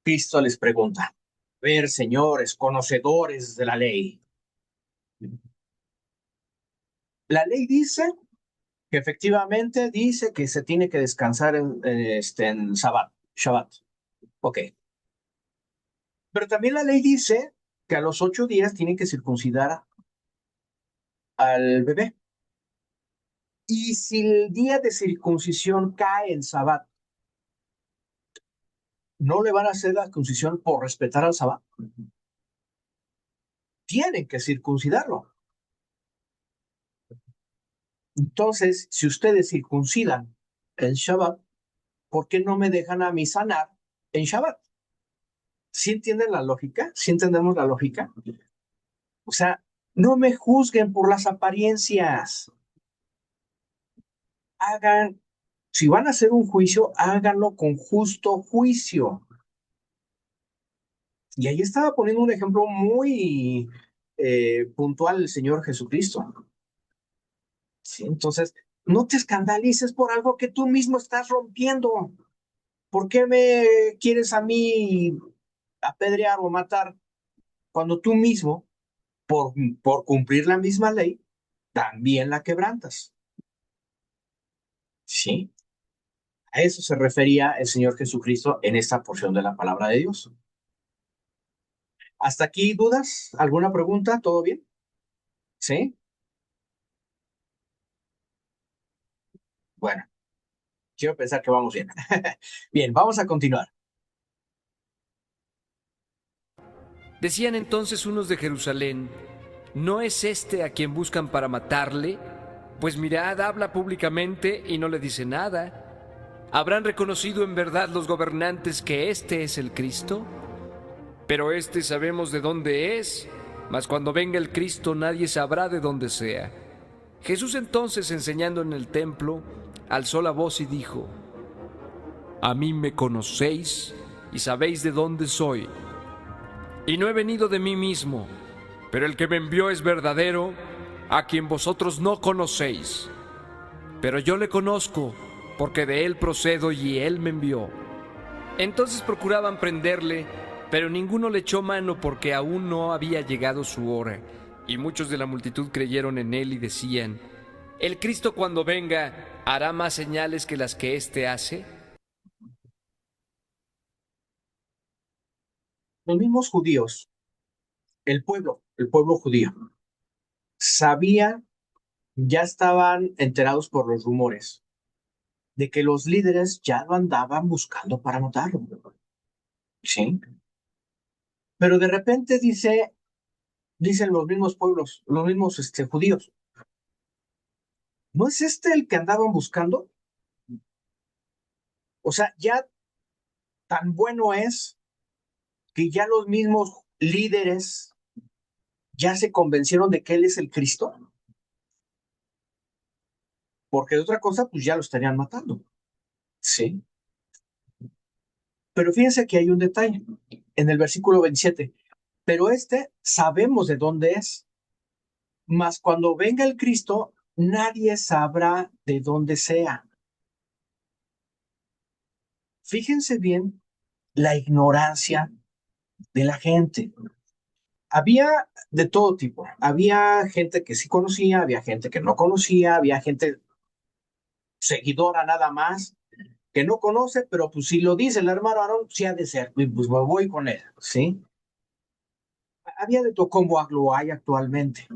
Cristo les pregunta, a ver, señores, conocedores de la ley. La ley dice que efectivamente dice que se tiene que descansar en Shabbat. Ok. Pero también la ley dice que a los 8 días tienen que circuncidar al bebé. Y si el día de circuncisión cae en Shabbat, ¿no le van a hacer la circuncisión por respetar al Shabbat? Tienen que circuncidarlo. Entonces, si ustedes circuncidan en Shabbat, ¿por qué no me dejan a mí sanar en Shabbat? ¿Sí entienden la lógica? ¿Sí entendemos la lógica? O sea, no me juzguen por las apariencias. Hagan, si van a hacer un juicio, háganlo con justo juicio. Y ahí estaba poniendo un ejemplo muy puntual el Señor Jesucristo. ¿Sí? Entonces, no te escandalices por algo que tú mismo estás rompiendo. ¿Por qué me quieres a mí apedrear o matar cuando tú mismo, por cumplir la misma ley, también la quebrantas? Sí, a eso se refería el Señor Jesucristo en esta porción de la palabra de Dios. ¿Hasta aquí dudas? ¿Alguna pregunta? ¿Todo bien? ¿Sí? Bueno, quiero pensar que vamos bien. Bien, vamos a continuar. Decían entonces unos de Jerusalén, ¿no es este a quien buscan para matarle? Pues mirad, habla públicamente y no le dice nada. ¿Habrán reconocido en verdad los gobernantes que este es el Cristo? Pero este sabemos de dónde es, mas cuando venga el Cristo nadie sabrá de dónde sea. Jesús entonces, enseñando en el templo, alzó la voz y dijo, a mí me conocéis y sabéis de dónde soy. Y no he venido de mí mismo, pero el que me envió es verdadero, a quien vosotros no conocéis. Pero yo le conozco, porque de él procedo y él me envió. Entonces procuraban prenderle, pero ninguno le echó mano porque aún no había llegado su hora. Y muchos de la multitud creyeron en él y decían: ¿el Cristo cuando venga hará más señales que las que éste hace? Los mismos judíos, el pueblo judío, sabía, ya estaban enterados por los rumores de que los líderes ya lo andaban buscando para matarlo. ¿Sí? Pero de repente dicen los mismos pueblos, los mismos judíos, ¿no es este el que andaban buscando? O sea, ya tan bueno es que ya los mismos líderes ya se convencieron de que él es el Cristo, porque de otra cosa, pues ya lo estarían matando. Sí. Pero fíjense que hay un detalle en el versículo 27. Pero sabemos de dónde es, mas cuando venga el Cristo, nadie sabrá de dónde sea. Fíjense bien la ignorancia de la gente. Había de todo tipo. Había gente que sí conocía, había gente que no conocía, había gente seguidora nada más que no conoce, pero pues si lo dice el hermano Aarón, sí ha de ser, pues me voy con él, ¿sí? Había de todo como lo hay actualmente.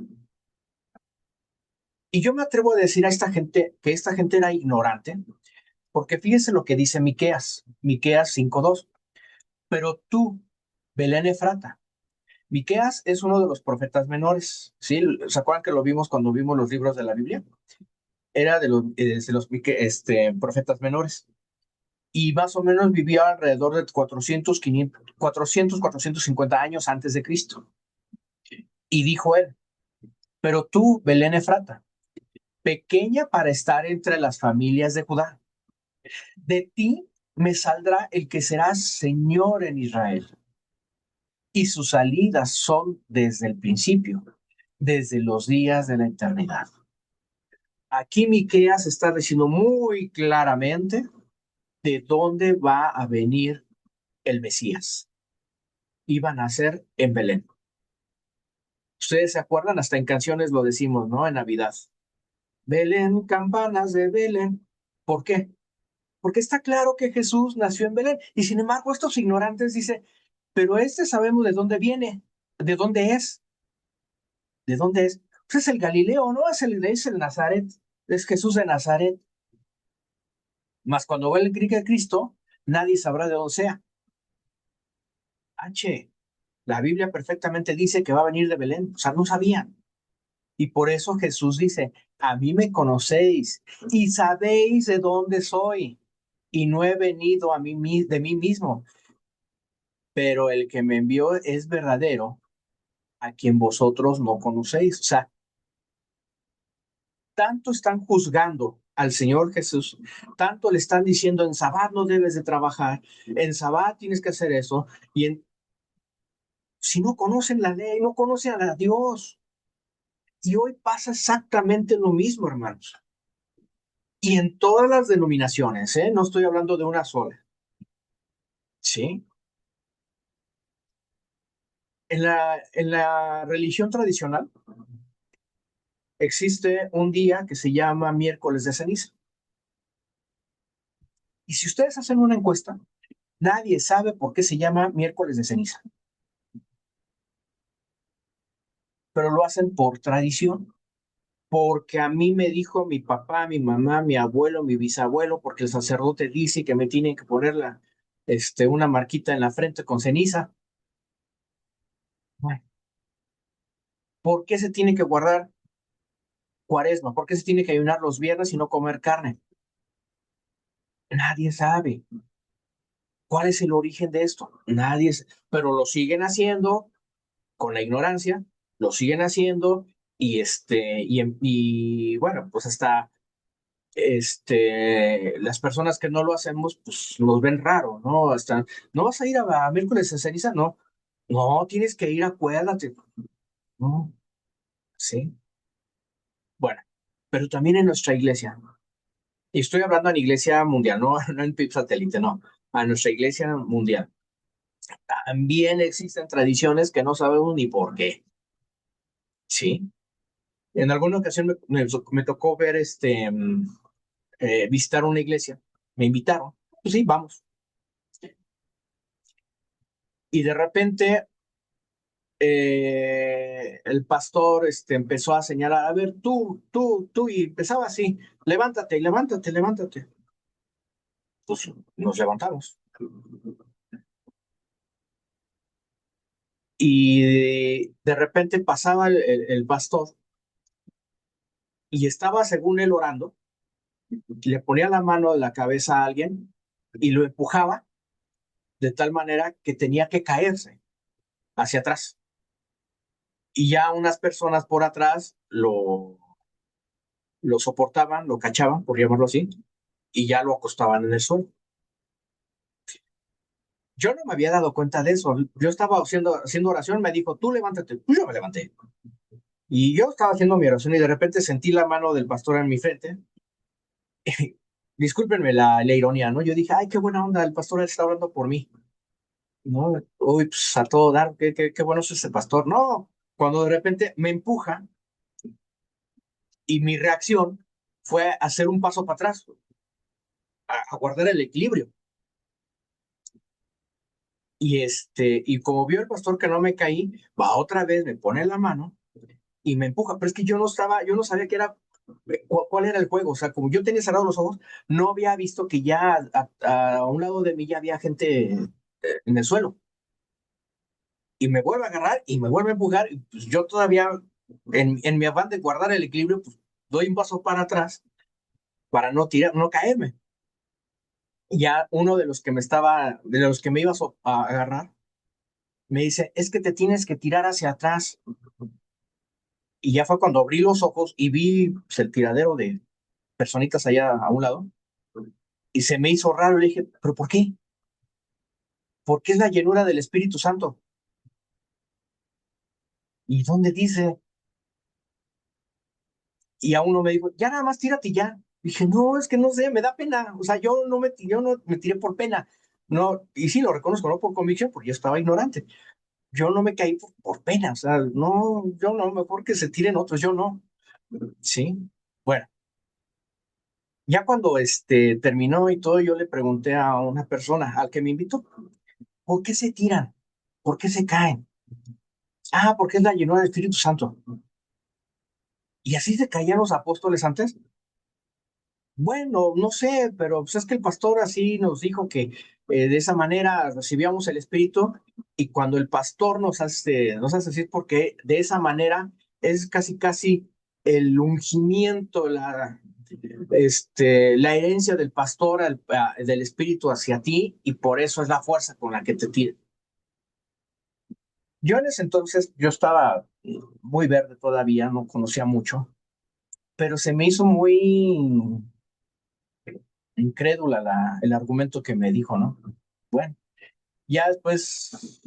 Y yo me atrevo a decir a esta gente que esta gente era ignorante, porque fíjense lo que dice Miqueas 5:2. Pero tú, Belén Efrata, Miqueas es uno de los profetas menores, ¿sí? ¿Se acuerdan que lo vimos cuando vimos los libros de la Biblia? Era de los profetas menores. Y más o menos vivió alrededor de 450 años antes de Cristo. Y dijo él: pero tú, Belén Efrata, pequeña para estar entre las familias de Judá, de ti me saldrá el que será Señor en Israel, y sus salidas son desde el principio, desde los días de la eternidad. Aquí Miqueas está diciendo muy claramente de dónde va a venir el Mesías. Iba a nacer en Belén. Ustedes se acuerdan, hasta en canciones lo decimos, ¿no? En Navidad. Belén, campanas de Belén. ¿Por qué? Porque está claro que Jesús nació en Belén. Y sin embargo, estos ignorantes dicen, pero sabemos de dónde viene, de dónde es, de dónde es. Pues es el Galileo, ¿no? Es el Nazaret, es Jesús de Nazaret. Mas cuando ve el grito de Cristo, nadie sabrá de dónde sea. H, la Biblia perfectamente dice que va a venir de Belén, o sea, no sabían. Y por eso Jesús dice, a mí me conocéis y sabéis de dónde soy. Y no he venido de mí mismo, pero el que me envió es verdadero, a quien vosotros no conocéis. O sea, tanto están juzgando al Señor Jesús, tanto le están diciendo en Sabbat no debes de trabajar, en Sabbat tienes que hacer eso, si no conocen la ley, no conocen a Dios. Y hoy pasa exactamente lo mismo, hermanos. Y en todas las denominaciones, ¿eh? No estoy hablando de una sola, ¿sí? En la religión tradicional existe un día que se llama miércoles de ceniza. Y si ustedes hacen una encuesta, nadie sabe por qué se llama miércoles de ceniza, pero lo hacen por tradición, porque a mí me dijo mi papá, mi mamá, mi abuelo, mi bisabuelo, porque el sacerdote dice que me tienen que poner una marquita en la frente con ceniza. Bueno, ¿por qué se tiene que guardar Cuaresma? ¿Por qué se tiene que ayunar los viernes y no comer carne? Nadie sabe. ¿Cuál es el origen de esto? Pero lo siguen haciendo con la ignorancia, lo siguen haciendo y bueno, pues hasta las personas que no lo hacemos, pues nos ven raro, ¿no? Hasta, ¿no vas a ir a miércoles de ceniza? No, no, tienes que ir, acuérdate. No, sí, bueno, pero también en nuestra iglesia, y estoy hablando en iglesia mundial, no, no en PIB satélite, no, a nuestra iglesia mundial. También existen tradiciones que no sabemos ni por qué, ¿sí? En alguna ocasión me tocó ver, visitar una iglesia, me invitaron, pues sí, vamos. Y de repente el pastor empezó a señalar, a ver, tú, y empezaba así, levántate, levántate, levántate. Pues nos levantamos. Y de repente pasaba el pastor y estaba, según él, orando, le ponía la mano de la cabeza a alguien y lo empujaba de tal manera que tenía que caerse hacia atrás. Y ya unas personas por atrás lo soportaban, lo cachaban, por llamarlo así, y ya lo acostaban en el suelo. Yo no me había dado cuenta de eso. Yo estaba haciendo oración, me dijo, tú levántate. Pues yo me levanté. Y yo estaba haciendo mi oración y de repente sentí la mano del pastor en mi frente. Discúlpenme la ironía, ¿no? Yo dije, ay, qué buena onda, el pastor está orando por mí. No, uy, pues a todo dar, qué bueno es ese pastor. No, cuando de repente me empuja y mi reacción fue hacer un paso para atrás, a guardar el equilibrio. Y como vio el pastor que no me caí, va otra vez, me pone la mano y me empuja, pero es que yo no sabía que era, cuál era el juego, o sea, como yo tenía cerrados los ojos, no había visto que ya a un lado de mí ya había gente en el suelo, y me vuelve a agarrar y me vuelve a empujar, y pues yo todavía, en mi afán de guardar el equilibrio, pues doy un paso para atrás para no tirar, no caerme. Y ya uno de los que me iba a agarrar, me dice, es que te tienes que tirar hacia atrás. Y ya fue cuando abrí los ojos y vi pues, el tiradero de personitas allá a un lado. Y se me hizo raro. Le dije, ¿pero por qué? Porque es la llenura del Espíritu Santo. ¿Y dónde dice? Y a uno me dijo, ya nada más tírate y ya. Dije, no, es que no sé, me da pena. O sea, yo no me tiré por pena. No, y sí lo reconozco, no por convicción, porque yo estaba ignorante. Yo no me caí por pena. O sea, no, yo no, mejor que se tiren otros, yo no. Sí. Bueno, ya cuando terminó y todo, yo le pregunté a una persona, al que me invitó, ¿por qué se tiran? ¿Por qué se caen? Ah, porque es la llenura del Espíritu Santo. ¿Y así se caían los apóstoles antes? Bueno, no sé, pero pues es que el pastor así nos dijo que de esa manera recibíamos el Espíritu, y cuando el pastor nos hace decir porque de esa manera es casi casi el ungimiento, la herencia del pastor del Espíritu hacia ti, y por eso es la fuerza con la que te tira. Yo en ese entonces, yo estaba muy verde todavía, no conocía mucho, pero se me hizo muy incrédula el argumento que me dijo, ¿no? Bueno, ya después,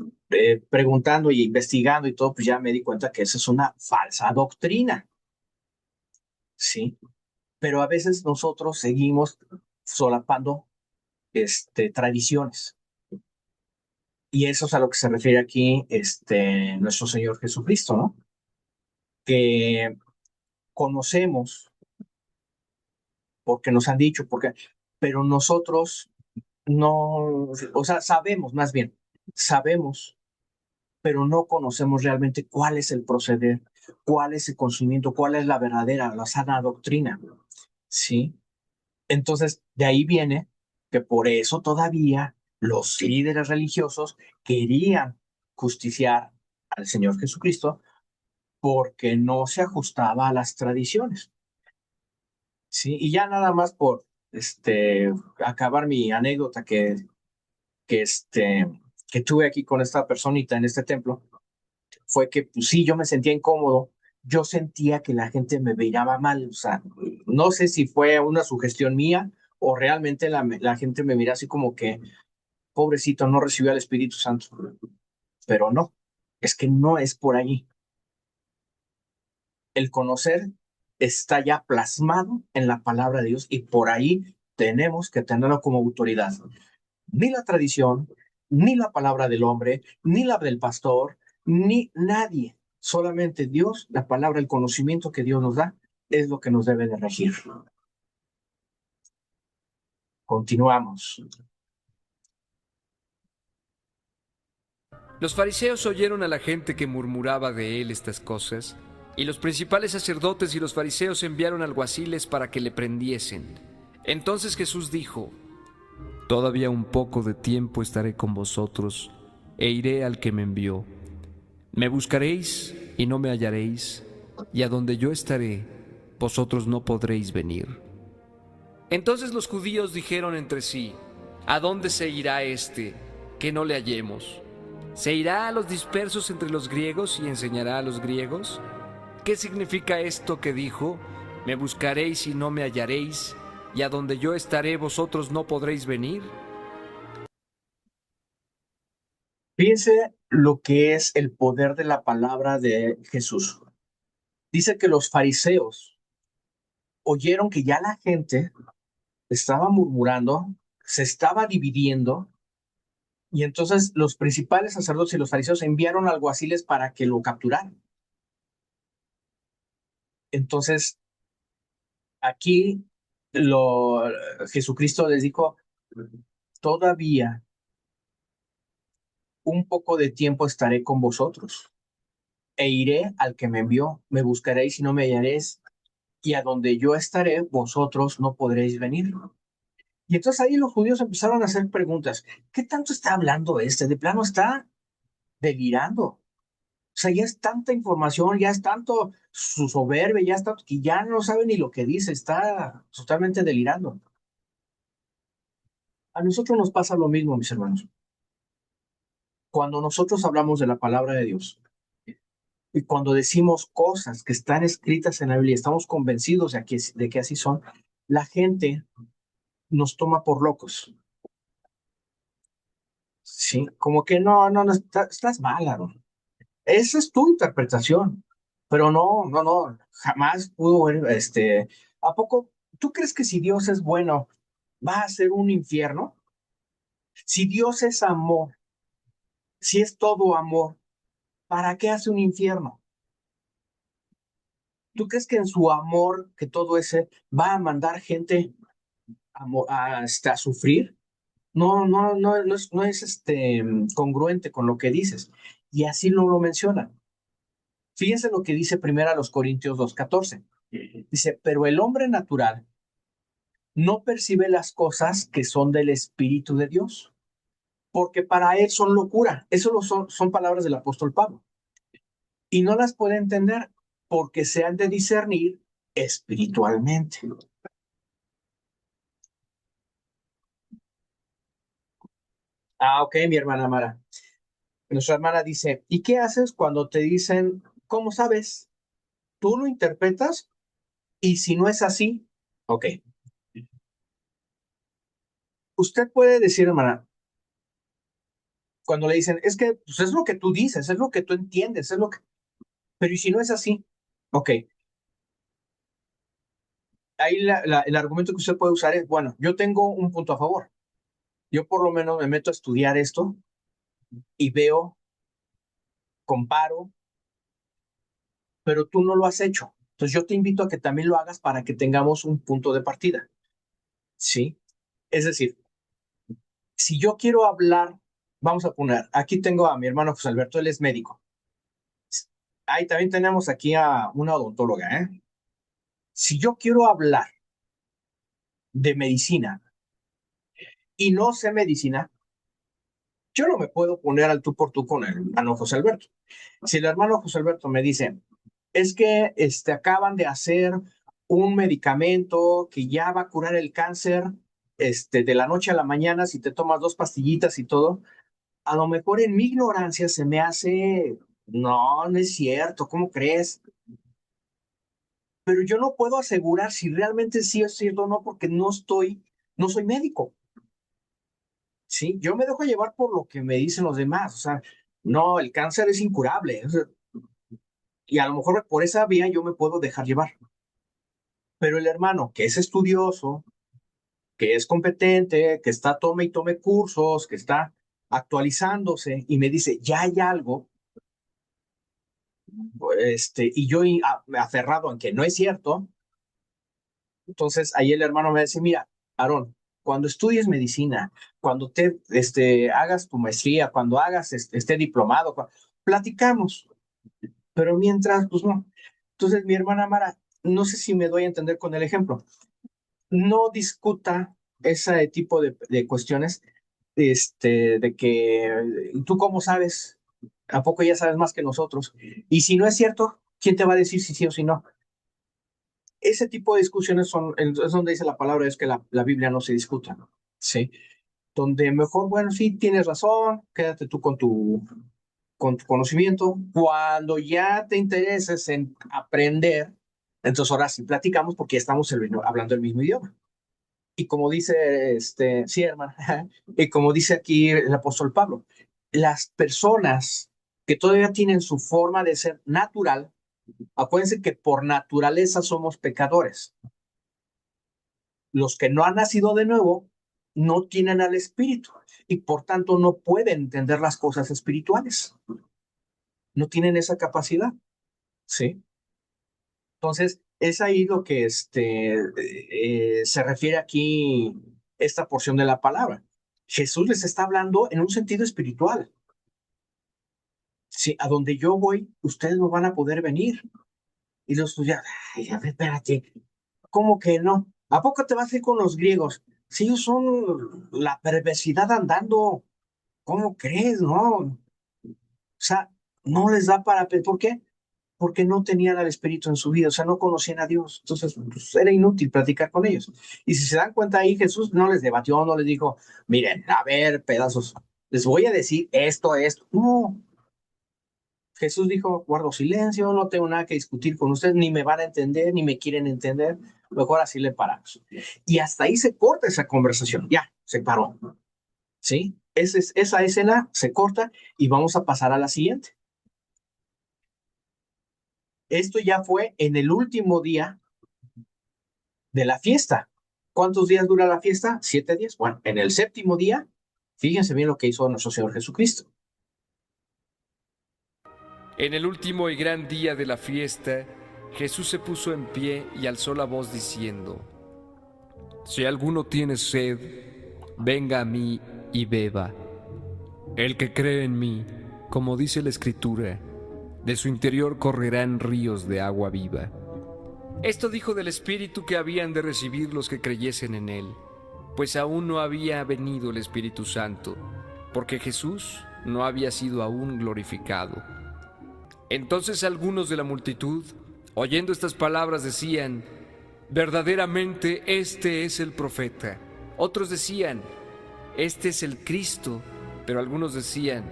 preguntando y investigando y todo, pues ya me di cuenta que esa es una falsa doctrina, ¿sí? Pero a veces nosotros seguimos solapando tradiciones. Y eso es a lo que se refiere aquí nuestro Señor Jesucristo, ¿no? Que conocemos porque nos han dicho, pero nosotros no, o sea, sabemos más bien, sabemos, pero no conocemos realmente cuál es el proceder, cuál es el conocimiento, cuál es la verdadera, la sana doctrina, ¿sí? Entonces, de ahí viene que por eso todavía los líderes religiosos querían justiciar al Señor Jesucristo, porque no se ajustaba a las tradiciones, ¿sí? Y ya nada más por acabar mi anécdota que, que tuve aquí con esta personita en este templo, fue que pues sí, yo me sentía incómodo, yo sentía que la gente me miraba mal, o sea, no sé si fue una sugestión mía o realmente la gente me mira así como que, pobrecito, no recibió al Espíritu Santo. Pero no, es que no es por allí. El conocer está ya plasmado en la palabra de Dios y por ahí tenemos que tenerlo como autoridad. Ni la tradición, ni la palabra del hombre, ni la del pastor, ni nadie. Solamente Dios, la palabra, el conocimiento que Dios nos da, es lo que nos debe de regir. Continuamos. Los fariseos oyeron a la gente que murmuraba de él estas cosas, y los principales sacerdotes y los fariseos enviaron alguaciles para que le prendiesen. Entonces Jesús dijo: Todavía un poco de tiempo estaré con vosotros, e iré al que me envió. Me buscaréis y no me hallaréis, y a donde yo estaré, vosotros no podréis venir. Entonces los judíos dijeron entre sí: ¿A dónde se irá este, que no le hallemos? ¿Se irá a los dispersos entre los griegos y enseñará a los griegos? ¿Qué significa esto que dijo: Me buscaréis y no me hallaréis, y a donde yo estaré vosotros no podréis venir? Fíjense lo que es el poder de la palabra de Jesús. Dice que los fariseos oyeron que ya la gente estaba murmurando, se estaba dividiendo, y entonces los principales sacerdotes y los fariseos enviaron alguaciles para que lo capturaran. Entonces, aquí lo, Jesucristo les dijo, todavía un poco de tiempo estaré con vosotros e iré al que me envió, me buscaréis y no me hallaréis, y a donde yo estaré, vosotros no podréis venir. Y entonces ahí los judíos empezaron a hacer preguntas. ¿Qué tanto está hablando este? De plano está delirando. O sea, ya es tanta información, ya es tanto su soberbia, ya es tanto que ya no sabe ni lo que dice, está totalmente delirando. A nosotros nos pasa lo mismo, mis hermanos. Cuando nosotros hablamos de la palabra de Dios y cuando decimos cosas que están escritas en la Biblia, estamos convencidos de que así son, la gente nos toma por locos. Sí, como que no, estás mal, Aaron. Esa es tu interpretación, pero no, jamás pudo ver, ¿a poco tú crees que si Dios es bueno, va a ser un infierno? Si Dios es amor, si es todo amor, ¿para qué hace un infierno? ¿Tú crees que en su amor, que todo ese, va a mandar gente hasta a sufrir? No es congruente con lo que dices. Y así no lo menciona. Fíjense lo que dice primero a los Corintios 2:14. Dice, pero el hombre natural no percibe las cosas que son del Espíritu de Dios, porque para él son locura. Eso son palabras del apóstol Pablo. Y no las puede entender porque se han de discernir espiritualmente. Ah, ok, mi hermana Mara. Nuestra hermana dice, ¿y qué haces cuando te dicen, ¿cómo sabes? ¿Tú lo interpretas? Y si no es así, ok. Usted puede decir, hermana, cuando le dicen, es que pues, es lo que tú dices, es lo que tú entiendes, es lo que... Pero ¿y si no es así? Ok, ahí el argumento que usted puede usar es, bueno, yo tengo un punto a favor. Yo por lo menos me meto a estudiar esto y veo, comparo, pero tú no lo has hecho. Entonces yo te invito a que también lo hagas para que tengamos un punto de partida. ¿Sí? Es decir, si yo quiero hablar, vamos a poner, aquí tengo a mi hermano José Alberto, él es médico. Ahí también tenemos aquí a una odontóloga, ¿eh? Si yo quiero hablar de medicina y no sé medicina, yo no me puedo poner al tú por tú con el hermano José Alberto. Si el hermano José Alberto me dice, es que acaban de hacer un medicamento que ya va a curar el cáncer de la noche a la mañana si te tomas dos pastillitas y todo, a lo mejor en mi ignorancia se me hace, no es cierto, ¿cómo crees? pero yo no puedo asegurar si realmente sí es cierto o no, porque no soy médico, ¿sí? Yo me dejo llevar por lo que me dicen los demás, o sea, no, el cáncer es incurable, o sea, y a lo mejor por esa vía yo me puedo dejar llevar. Pero el hermano que es estudioso, que es competente, que está tome y tome cursos, que está actualizándose y me dice, ya hay algo, y yo aferrado en que no es cierto, entonces ahí el hermano me dice, mira, Aarón, cuando estudies medicina, cuando hagas tu maestría, cuando hagas este diplomado, platicamos, pero mientras, pues no. Entonces mi hermana Mara, no sé si me doy a entender con el ejemplo, no discuta ese tipo de cuestiones, de que tú cómo sabes, ¿a poco ya sabes más que nosotros? Y si no es cierto, ¿quién te va a decir si sí o si no? Ese tipo de discusiones es donde dice la palabra, es que la Biblia no se discuta, ¿no? ¿Sí? Donde mejor, bueno, sí, tienes razón, quédate tú con tu conocimiento. Cuando ya te intereses en aprender, entonces ahora sí platicamos porque ya estamos hablando el mismo idioma. Y como dice, sí, hermano, y como dice aquí el apóstol Pablo, las personas que todavía tienen su forma de ser natural, acuérdense que por naturaleza somos pecadores. Los que no han nacido de nuevo no tienen al espíritu y por tanto no pueden entender las cosas espirituales. No tienen esa capacidad, ¿sí? Entonces, es ahí lo que se refiere aquí esta porción de la palabra. Jesús les está hablando en un sentido espiritual. Si a donde yo voy, ustedes no van a poder venir. Y los estudiantes, ay, a ver, espérate, ¿cómo que no? ¿A poco te vas a ir con los griegos? Si ellos son la perversidad andando, ¿cómo crees, no? O sea, no les da para... ¿Por qué? Porque no tenían al Espíritu en su vida, o sea, no conocían a Dios. Entonces, pues, era inútil platicar con ellos. Y si se dan cuenta ahí, Jesús no les debatió, no les dijo, miren, a ver, pedazos, les voy a decir esto. No, Jesús dijo, guardo silencio, no tengo nada que discutir con ustedes, ni me van a entender, ni me quieren entender, mejor así le paramos. Y hasta ahí se corta esa conversación, ya, se paró, ¿sí? Esa escena se corta y vamos a pasar a la siguiente. Esto ya fue en el último día de la fiesta. ¿Cuántos días dura la fiesta? 7 días. Bueno, en el séptimo día, fíjense bien lo que hizo nuestro Señor Jesucristo. En el último y gran día de la fiesta, Jesús se puso en pie y alzó la voz diciendo: Si alguno tiene sed, venga a mí y beba. El que cree en mí, como dice la Escritura, de su interior correrán ríos de agua viva. Esto dijo del Espíritu que habían de recibir los que creyesen en él, pues aún no había venido el Espíritu Santo, porque Jesús no había sido aún glorificado. Entonces algunos de la multitud, oyendo estas palabras, decían: verdaderamente este es el profeta. Otros decían: este es el Cristo. Pero algunos decían: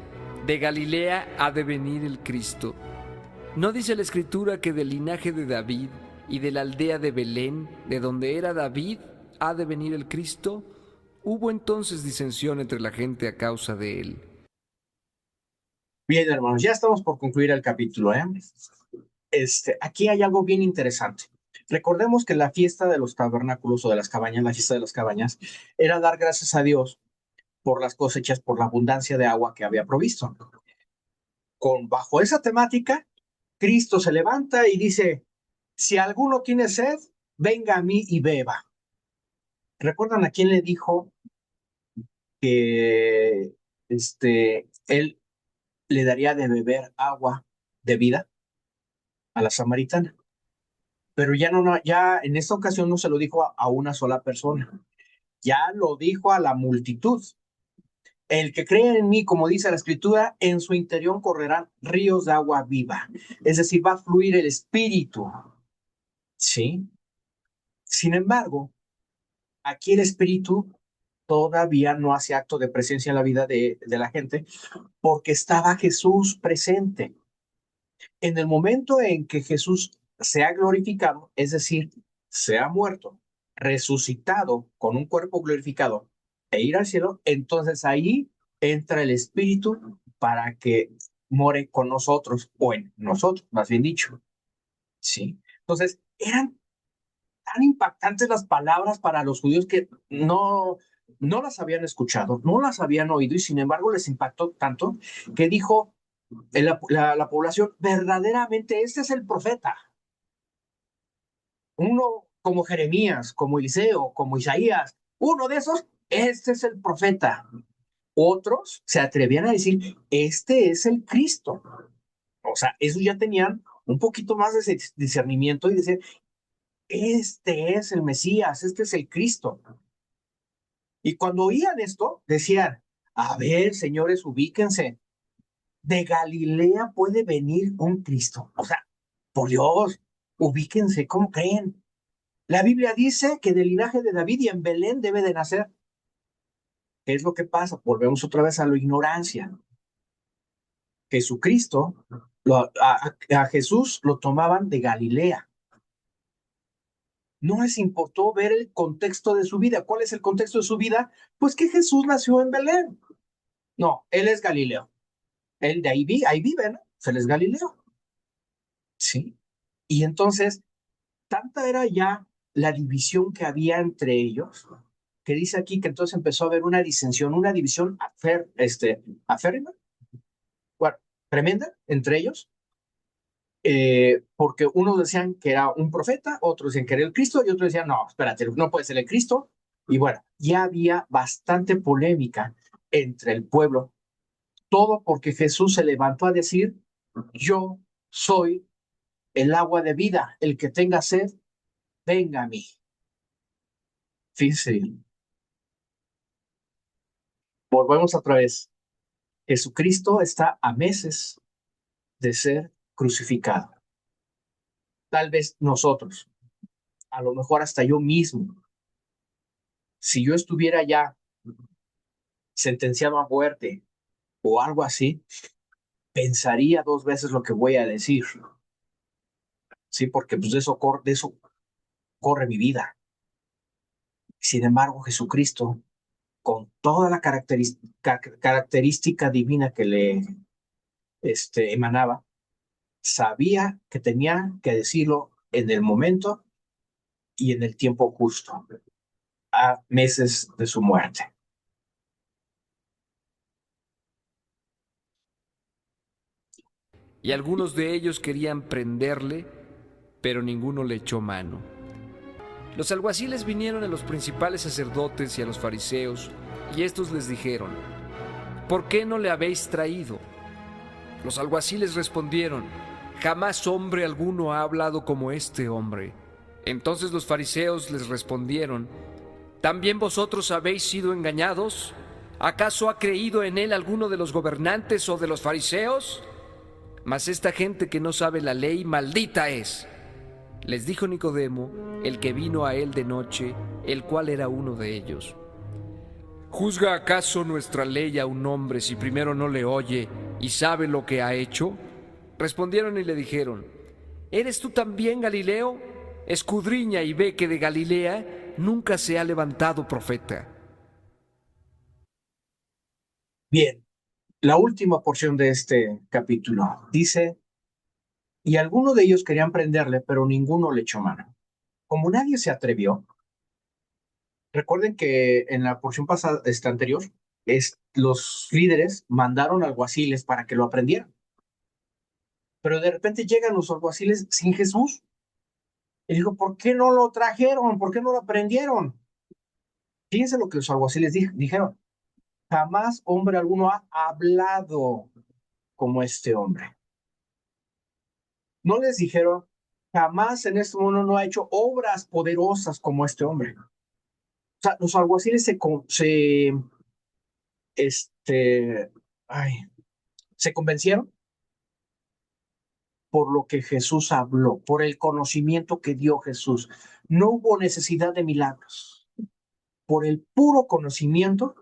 de Galilea ha de venir el Cristo. ¿No dice la Escritura que del linaje de David y de la aldea de Belén, de donde era David, ha de venir el Cristo? Hubo entonces disensión entre la gente a causa de él. Bien, hermanos, ya estamos por concluir el capítulo, ¿eh? Aquí hay algo bien interesante. Recordemos que la fiesta de los tabernáculos o de las cabañas, la fiesta de las cabañas, era dar gracias a Dios por las cosechas, por la abundancia de agua que había provisto. Bajo esa temática, Cristo se levanta y dice, si alguno tiene sed, venga a mí y beba. ¿Recuerdan a quién le dijo que él le daría de beber agua de vida? A la samaritana. Pero ya en esta ocasión no se lo dijo a una sola persona, ya lo dijo a la multitud. El que cree en mí, como dice la escritura, en su interior correrán ríos de agua viva. Es decir, va a fluir el espíritu. ¿Sí? Sin embargo, aquí el espíritu todavía no hace acto de presencia en la vida de la gente porque estaba Jesús presente. En el momento en que Jesús sea glorificado, es decir, sea muerto, resucitado con un cuerpo glorificado e ir al cielo, entonces ahí entra el Espíritu para que more con nosotros, o en nosotros, más bien dicho. ¿Sí? Entonces, eran tan impactantes las palabras para los judíos que no las habían escuchado, no las habían oído y sin embargo les impactó tanto que dijo la población, verdaderamente este es el profeta. Uno como Jeremías, como Eliseo, como Isaías, uno de esos, este es el profeta. Otros se atrevían a decir, este es el Cristo. O sea, esos ya tenían un poquito más de discernimiento y decir, este es el Mesías, este es el Cristo. Y cuando oían esto, decían, a ver, señores, ubíquense, de Galilea puede venir un Cristo. O sea, por Dios, ubíquense, ¿cómo creen? La Biblia dice que del linaje de David y en Belén debe de nacer. ¿Qué es lo que pasa? Volvemos otra vez a la ignorancia. Jesucristo, a Jesús lo tomaban de Galilea. No les importó ver el contexto de su vida. ¿Cuál es el contexto de su vida? Pues que Jesús nació en Belén. No, él es Galileo. Él de ahí vive, ¿no? Él es Galileo. Sí. Y entonces, tanta era ya la división que había entre ellos, que dice aquí que entonces empezó a haber una disensión, una división aférrima, bueno, tremenda entre ellos, porque unos decían que era un profeta, otros decían que era el Cristo y otros decían, no, espérate, no puede ser el Cristo. Y bueno, ya había bastante polémica entre el pueblo, todo porque Jesús se levantó a decir, yo soy el agua de vida, el que tenga sed, venga a mí. Fíjense, volvemos otra vez. Jesucristo está a meses de ser crucificado. Tal vez nosotros, a lo mejor hasta yo mismo, si yo estuviera ya sentenciado a muerte o algo así, pensaría dos veces lo que voy a decir, sí, porque pues de eso corre mi vida. Sin embargo, Jesucristo, con toda la característica divina que le emanaba, sabía que tenía que decirlo en el momento y en el tiempo justo, a meses de su muerte. Y algunos de ellos querían prenderle, pero ninguno le echó mano. Los alguaciles vinieron a los principales sacerdotes y a los fariseos, y estos les dijeron, ¿por qué no le habéis traído? Los alguaciles respondieron, jamás hombre alguno ha hablado como este hombre. Entonces los fariseos les respondieron, ¿también vosotros habéis sido engañados? ¿Acaso ha creído en él alguno de los gobernantes o de los fariseos? Mas esta gente que no sabe la ley, maldita es. Les dijo Nicodemo, el que vino a él de noche, el cual era uno de ellos. ¿Juzga acaso nuestra ley a un hombre si primero no le oye y sabe lo que ha hecho? Respondieron y le dijeron, ¿eres tú también Galileo? Escudriña y ve que de Galilea nunca se ha levantado profeta. Bien, la última porción de este capítulo dice, y algunos de ellos querían prenderle, pero ninguno le echó mano. Como nadie se atrevió, recuerden que en la porción pasada, anterior, los líderes mandaron alguaciles para que lo aprendieran. Pero de repente llegan los alguaciles sin Jesús. Y digo, ¿por qué no lo trajeron? ¿Por qué no lo aprendieron? Fíjense lo que los alguaciles dijeron. Jamás hombre alguno ha hablado como este hombre. No les dijeron, jamás en este mundo no ha hecho obras poderosas como este hombre. O sea, los alguaciles este, ay, se convencieron por lo que Jesús habló, por el conocimiento que dio Jesús. No hubo necesidad de milagros. Por el puro conocimiento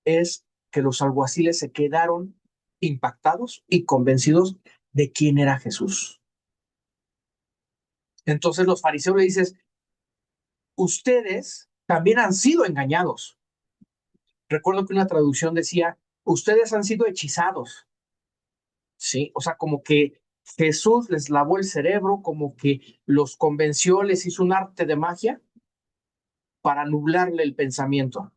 es que los alguaciles se quedaron impactados y convencidos de quién era Jesús. Entonces los fariseos le dicen, ustedes también han sido engañados. Recuerdo que una traducción decía, ustedes han sido hechizados, ¿sí? O sea, como que Jesús les lavó el cerebro, como que los convenció, les hizo un arte de magia para nublarle el pensamiento.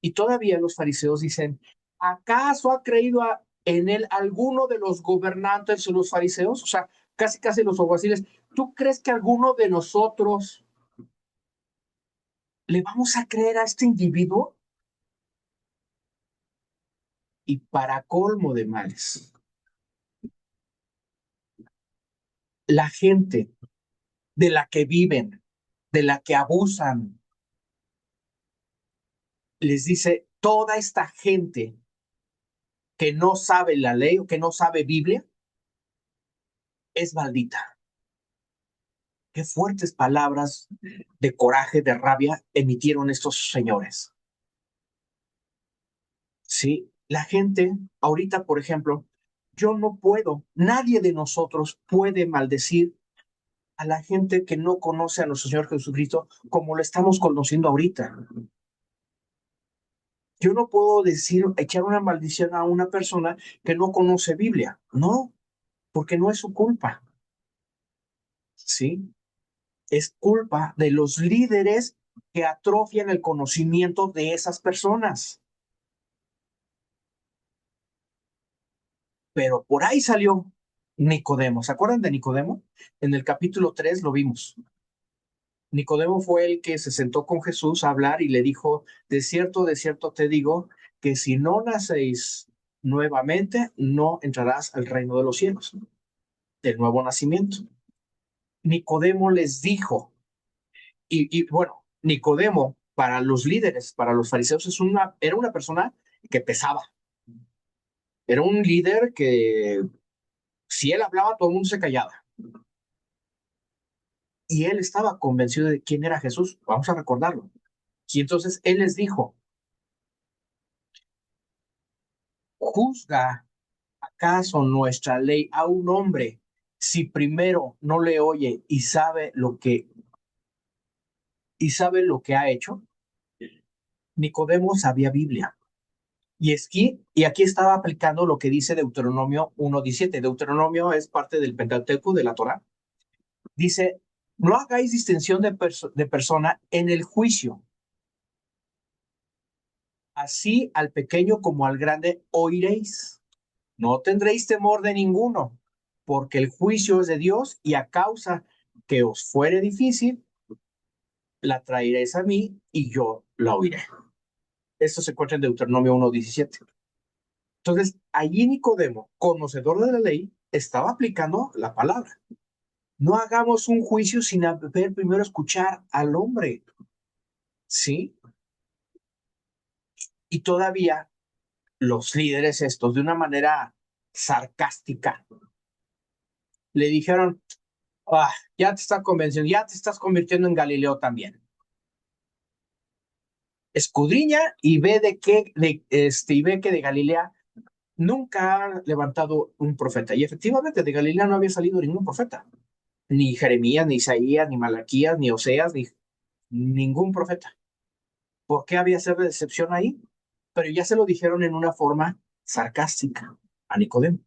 Y todavía los fariseos dicen, ¿acaso ha creído en él alguno de los gobernantes o los fariseos? O sea, casi casi los alguaciles. ¿Tú crees que alguno de nosotros le vamos a creer a este individuo? Y para colmo de males, la gente de la que viven, de la que abusan, les dice, toda esta gente que no sabe la ley o que no sabe Biblia, es maldita. Qué fuertes palabras de coraje, de rabia emitieron estos señores. Sí, la gente, ahorita, por ejemplo, yo no puedo, nadie de nosotros puede maldecir a la gente que no conoce a nuestro Señor Jesucristo como lo estamos conociendo ahorita. Yo no puedo decir, echar una maldición a una persona que no conoce Biblia. No, porque no es su culpa. ¿Sí? Es culpa de los líderes que atrofian el conocimiento de esas personas. Pero por ahí salió Nicodemo. ¿Se acuerdan de Nicodemo? En el capítulo 3 lo vimos. Nicodemo fue el que se sentó con Jesús a hablar y le dijo, de cierto te digo, que si no nacéis nuevamente, no entrarás al reino de los cielos, del nuevo nacimiento. Nicodemo les dijo, y bueno, Nicodemo para los líderes, para los fariseos, era una persona que pesaba. Era un líder que si él hablaba, todo el mundo se callaba. Y él estaba convencido de quién era Jesús. Vamos a recordarlo. Y entonces él les dijo, ¿juzga acaso nuestra ley a un hombre si primero no le oye y sabe lo que ha hecho? Nicodemo sabía Biblia. Y aquí estaba aplicando lo que dice Deuteronomio 1:17. Deuteronomio es parte del Pentateuco de la Torá. Dice, no hagáis distinción de persona en el juicio. Así al pequeño como al grande oiréis. No tendréis temor de ninguno, porque el juicio es de Dios y a causa que os fuere difícil, la traeréis a mí y yo la oiré. Esto se encuentra en Deuteronomio 1:17. Entonces, allí Nicodemo, conocedor de la ley, estaba aplicando la palabra. No hagamos un juicio sin haber primero escuchar al hombre, ¿sí? Y todavía los líderes estos, de una manera sarcástica, le dijeron, ya te está convenciendo, ya te estás convirtiendo en Galileo también. Escudriña y ve y ve que de Galilea nunca ha levantado un profeta. Y efectivamente, de Galilea no había salido ningún profeta. Ni Jeremías, ni Isaías, ni Malaquías, ni Oseas, ni ningún profeta. ¿Por qué había ser de decepción ahí? Pero ya se lo dijeron en una forma sarcástica a Nicodemo.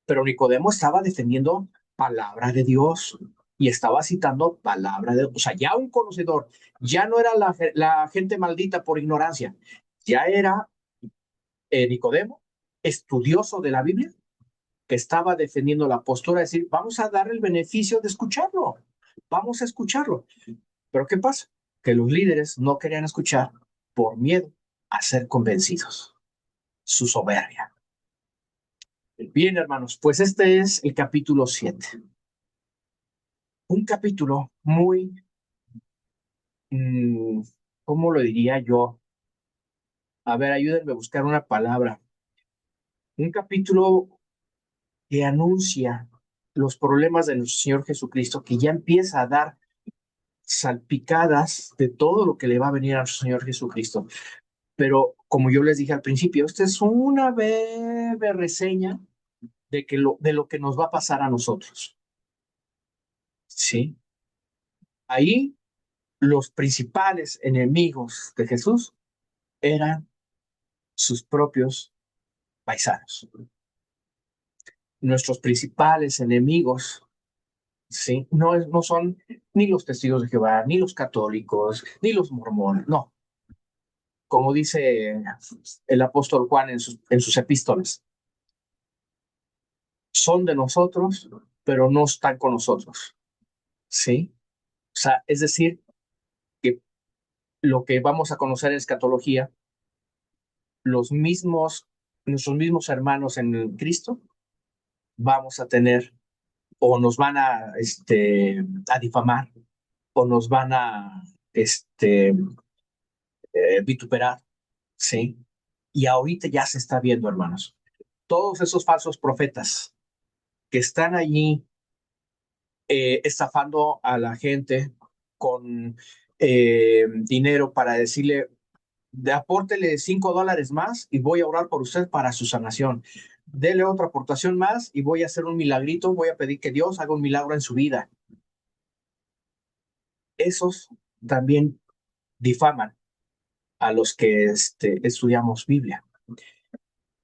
Pero Nicodemo estaba defendiendo palabra de Dios y estaba citando palabra de Dios. O sea, ya un conocedor, ya no era la gente maldita por ignorancia, ya era Nicodemo, estudioso de la Biblia, que estaba defendiendo la postura de decir, vamos a dar el beneficio de escucharlo, vamos a escucharlo. Pero ¿qué pasa? Que los líderes no querían escuchar por miedo a ser convencidos. Su soberbia. Bien, hermanos, pues este es el capítulo 7. Un capítulo muy, mm, ¿cómo lo diría yo? A ver, ayúdenme a buscar una palabra. Un capítulo que anuncia los problemas de nuestro Señor Jesucristo, que ya empieza a dar salpicadas de todo lo que le va a venir a nuestro Señor Jesucristo. Pero como yo les dije al principio, esta es una breve reseña de lo que nos va a pasar a nosotros. ¿Sí? Ahí los principales enemigos de Jesús eran sus propios paisanos. Nuestros principales enemigos, ¿sí? No son ni los testigos de Jehová, ni los católicos, ni los mormones, no. Como dice el apóstol Juan en sus epístolas, son de nosotros, pero no están con nosotros, ¿sí? O sea, es decir, que lo que vamos a conocer en escatología, los mismos, nuestros mismos hermanos en Cristo, vamos a tener o nos van a difamar o nos van a vituperar, ¿sí? Y ahorita ya se está viendo, hermanos. Todos esos falsos profetas que están allí estafando a la gente con dinero para decirle, de apórtele $5 más y voy a orar por usted para su sanación. Dele otra aportación más y voy a hacer un milagrito, voy a pedir que Dios haga un milagro en su vida. Esos también difaman a los que estudiamos Biblia.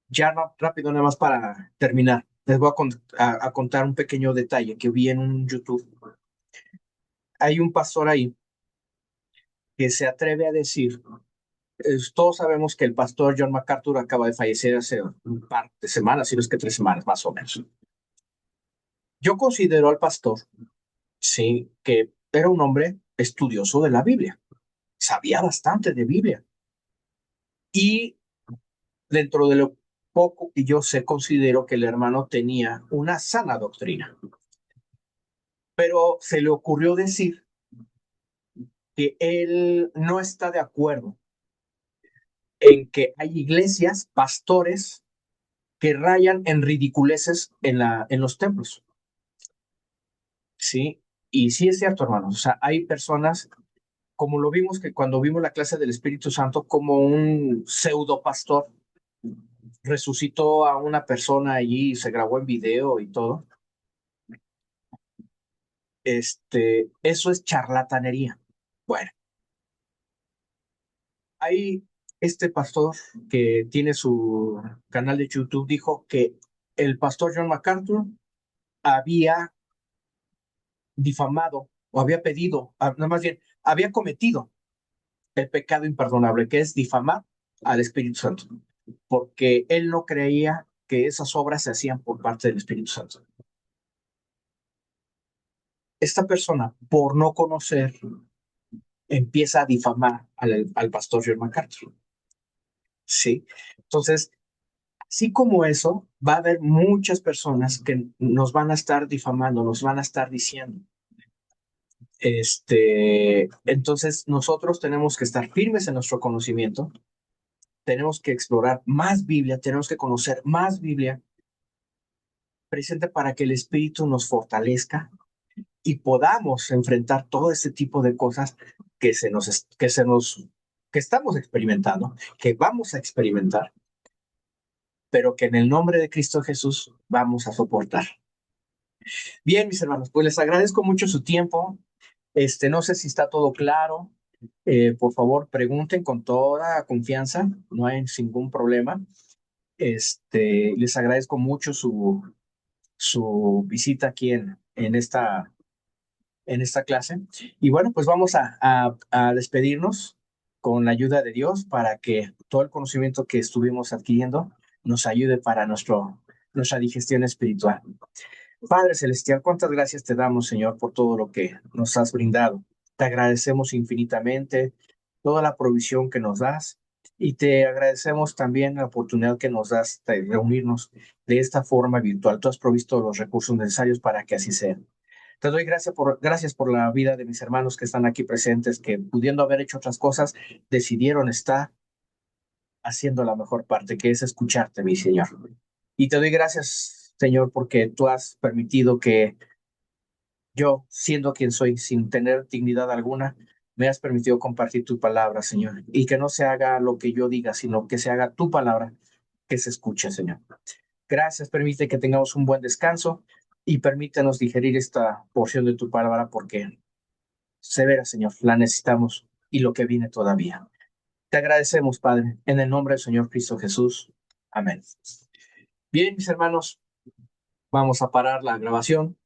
Ya rápido, nada más para terminar. Les voy a contar un pequeño detalle que vi en un YouTube. Hay un pastor ahí que se atreve a decir, todos sabemos que el pastor John MacArthur acaba de fallecer hace un par de semanas, si no es que 3 semanas más o menos. Yo considero al pastor, sí, que era un hombre estudioso de la Biblia, sabía bastante de Biblia. Y dentro de lo poco que yo sé, considero que el hermano tenía una sana doctrina. Pero se le ocurrió decir que él no está de acuerdo en que hay iglesias, pastores, que rayan en ridiculeces en los templos. Sí, y sí es cierto, hermanos. O sea, hay personas, como lo vimos que cuando vimos la clase del Espíritu Santo, como un pseudo pastor resucitó a una persona allí y se grabó en video y todo. Eso es charlatanería. Bueno, hay este pastor que tiene su canal de YouTube, dijo que el pastor John MacArthur había difamado o había pedido, no más bien, había cometido el pecado imperdonable, que es difamar al Espíritu Santo, porque él no creía que esas obras se hacían por parte del Espíritu Santo. Esta persona, por no conocer, empieza a difamar al pastor John MacArthur. Sí, entonces, así como eso, va a haber muchas personas que nos van a estar difamando, nos van a estar diciendo. Entonces, nosotros tenemos que estar firmes en nuestro conocimiento, tenemos que explorar más Biblia, tenemos que conocer más Biblia, presente para que el Espíritu nos fortalezca y podamos enfrentar todo este tipo de cosas que estamos experimentando, que vamos a experimentar, pero que en el nombre de Cristo Jesús vamos a soportar. Bien, mis hermanos, pues les agradezco mucho su tiempo. No sé si está todo claro. Por favor, pregunten con toda confianza, no hay ningún problema. Les agradezco mucho su visita aquí en esta clase. Y bueno, pues vamos a despedirnos con la ayuda de Dios para que todo el conocimiento que estuvimos adquiriendo nos ayude para nuestra digestión espiritual. Padre Celestial, cuántas gracias te damos, Señor, por todo lo que nos has brindado. Te agradecemos infinitamente toda la provisión que nos das y te agradecemos también la oportunidad que nos das de reunirnos de esta forma virtual. Tú has provisto los recursos necesarios para que así sea. Te doy gracias por la vida de mis hermanos que están aquí presentes, que pudiendo haber hecho otras cosas, decidieron estar haciendo la mejor parte, que es escucharte, mi Señor. Y te doy gracias, Señor, porque tú has permitido que yo, siendo quien soy, sin tener dignidad alguna, me has permitido compartir tu palabra, Señor, y que no se haga lo que yo diga, sino que se haga tu palabra que se escuche, Señor. Gracias, permite que tengamos un buen descanso y permítanos digerir esta porción de tu palabra porque severa, Señor, la necesitamos y lo que viene todavía. Te agradecemos, Padre, en el nombre del Señor Cristo Jesús. Amén. Bien, mis hermanos, vamos a parar la grabación.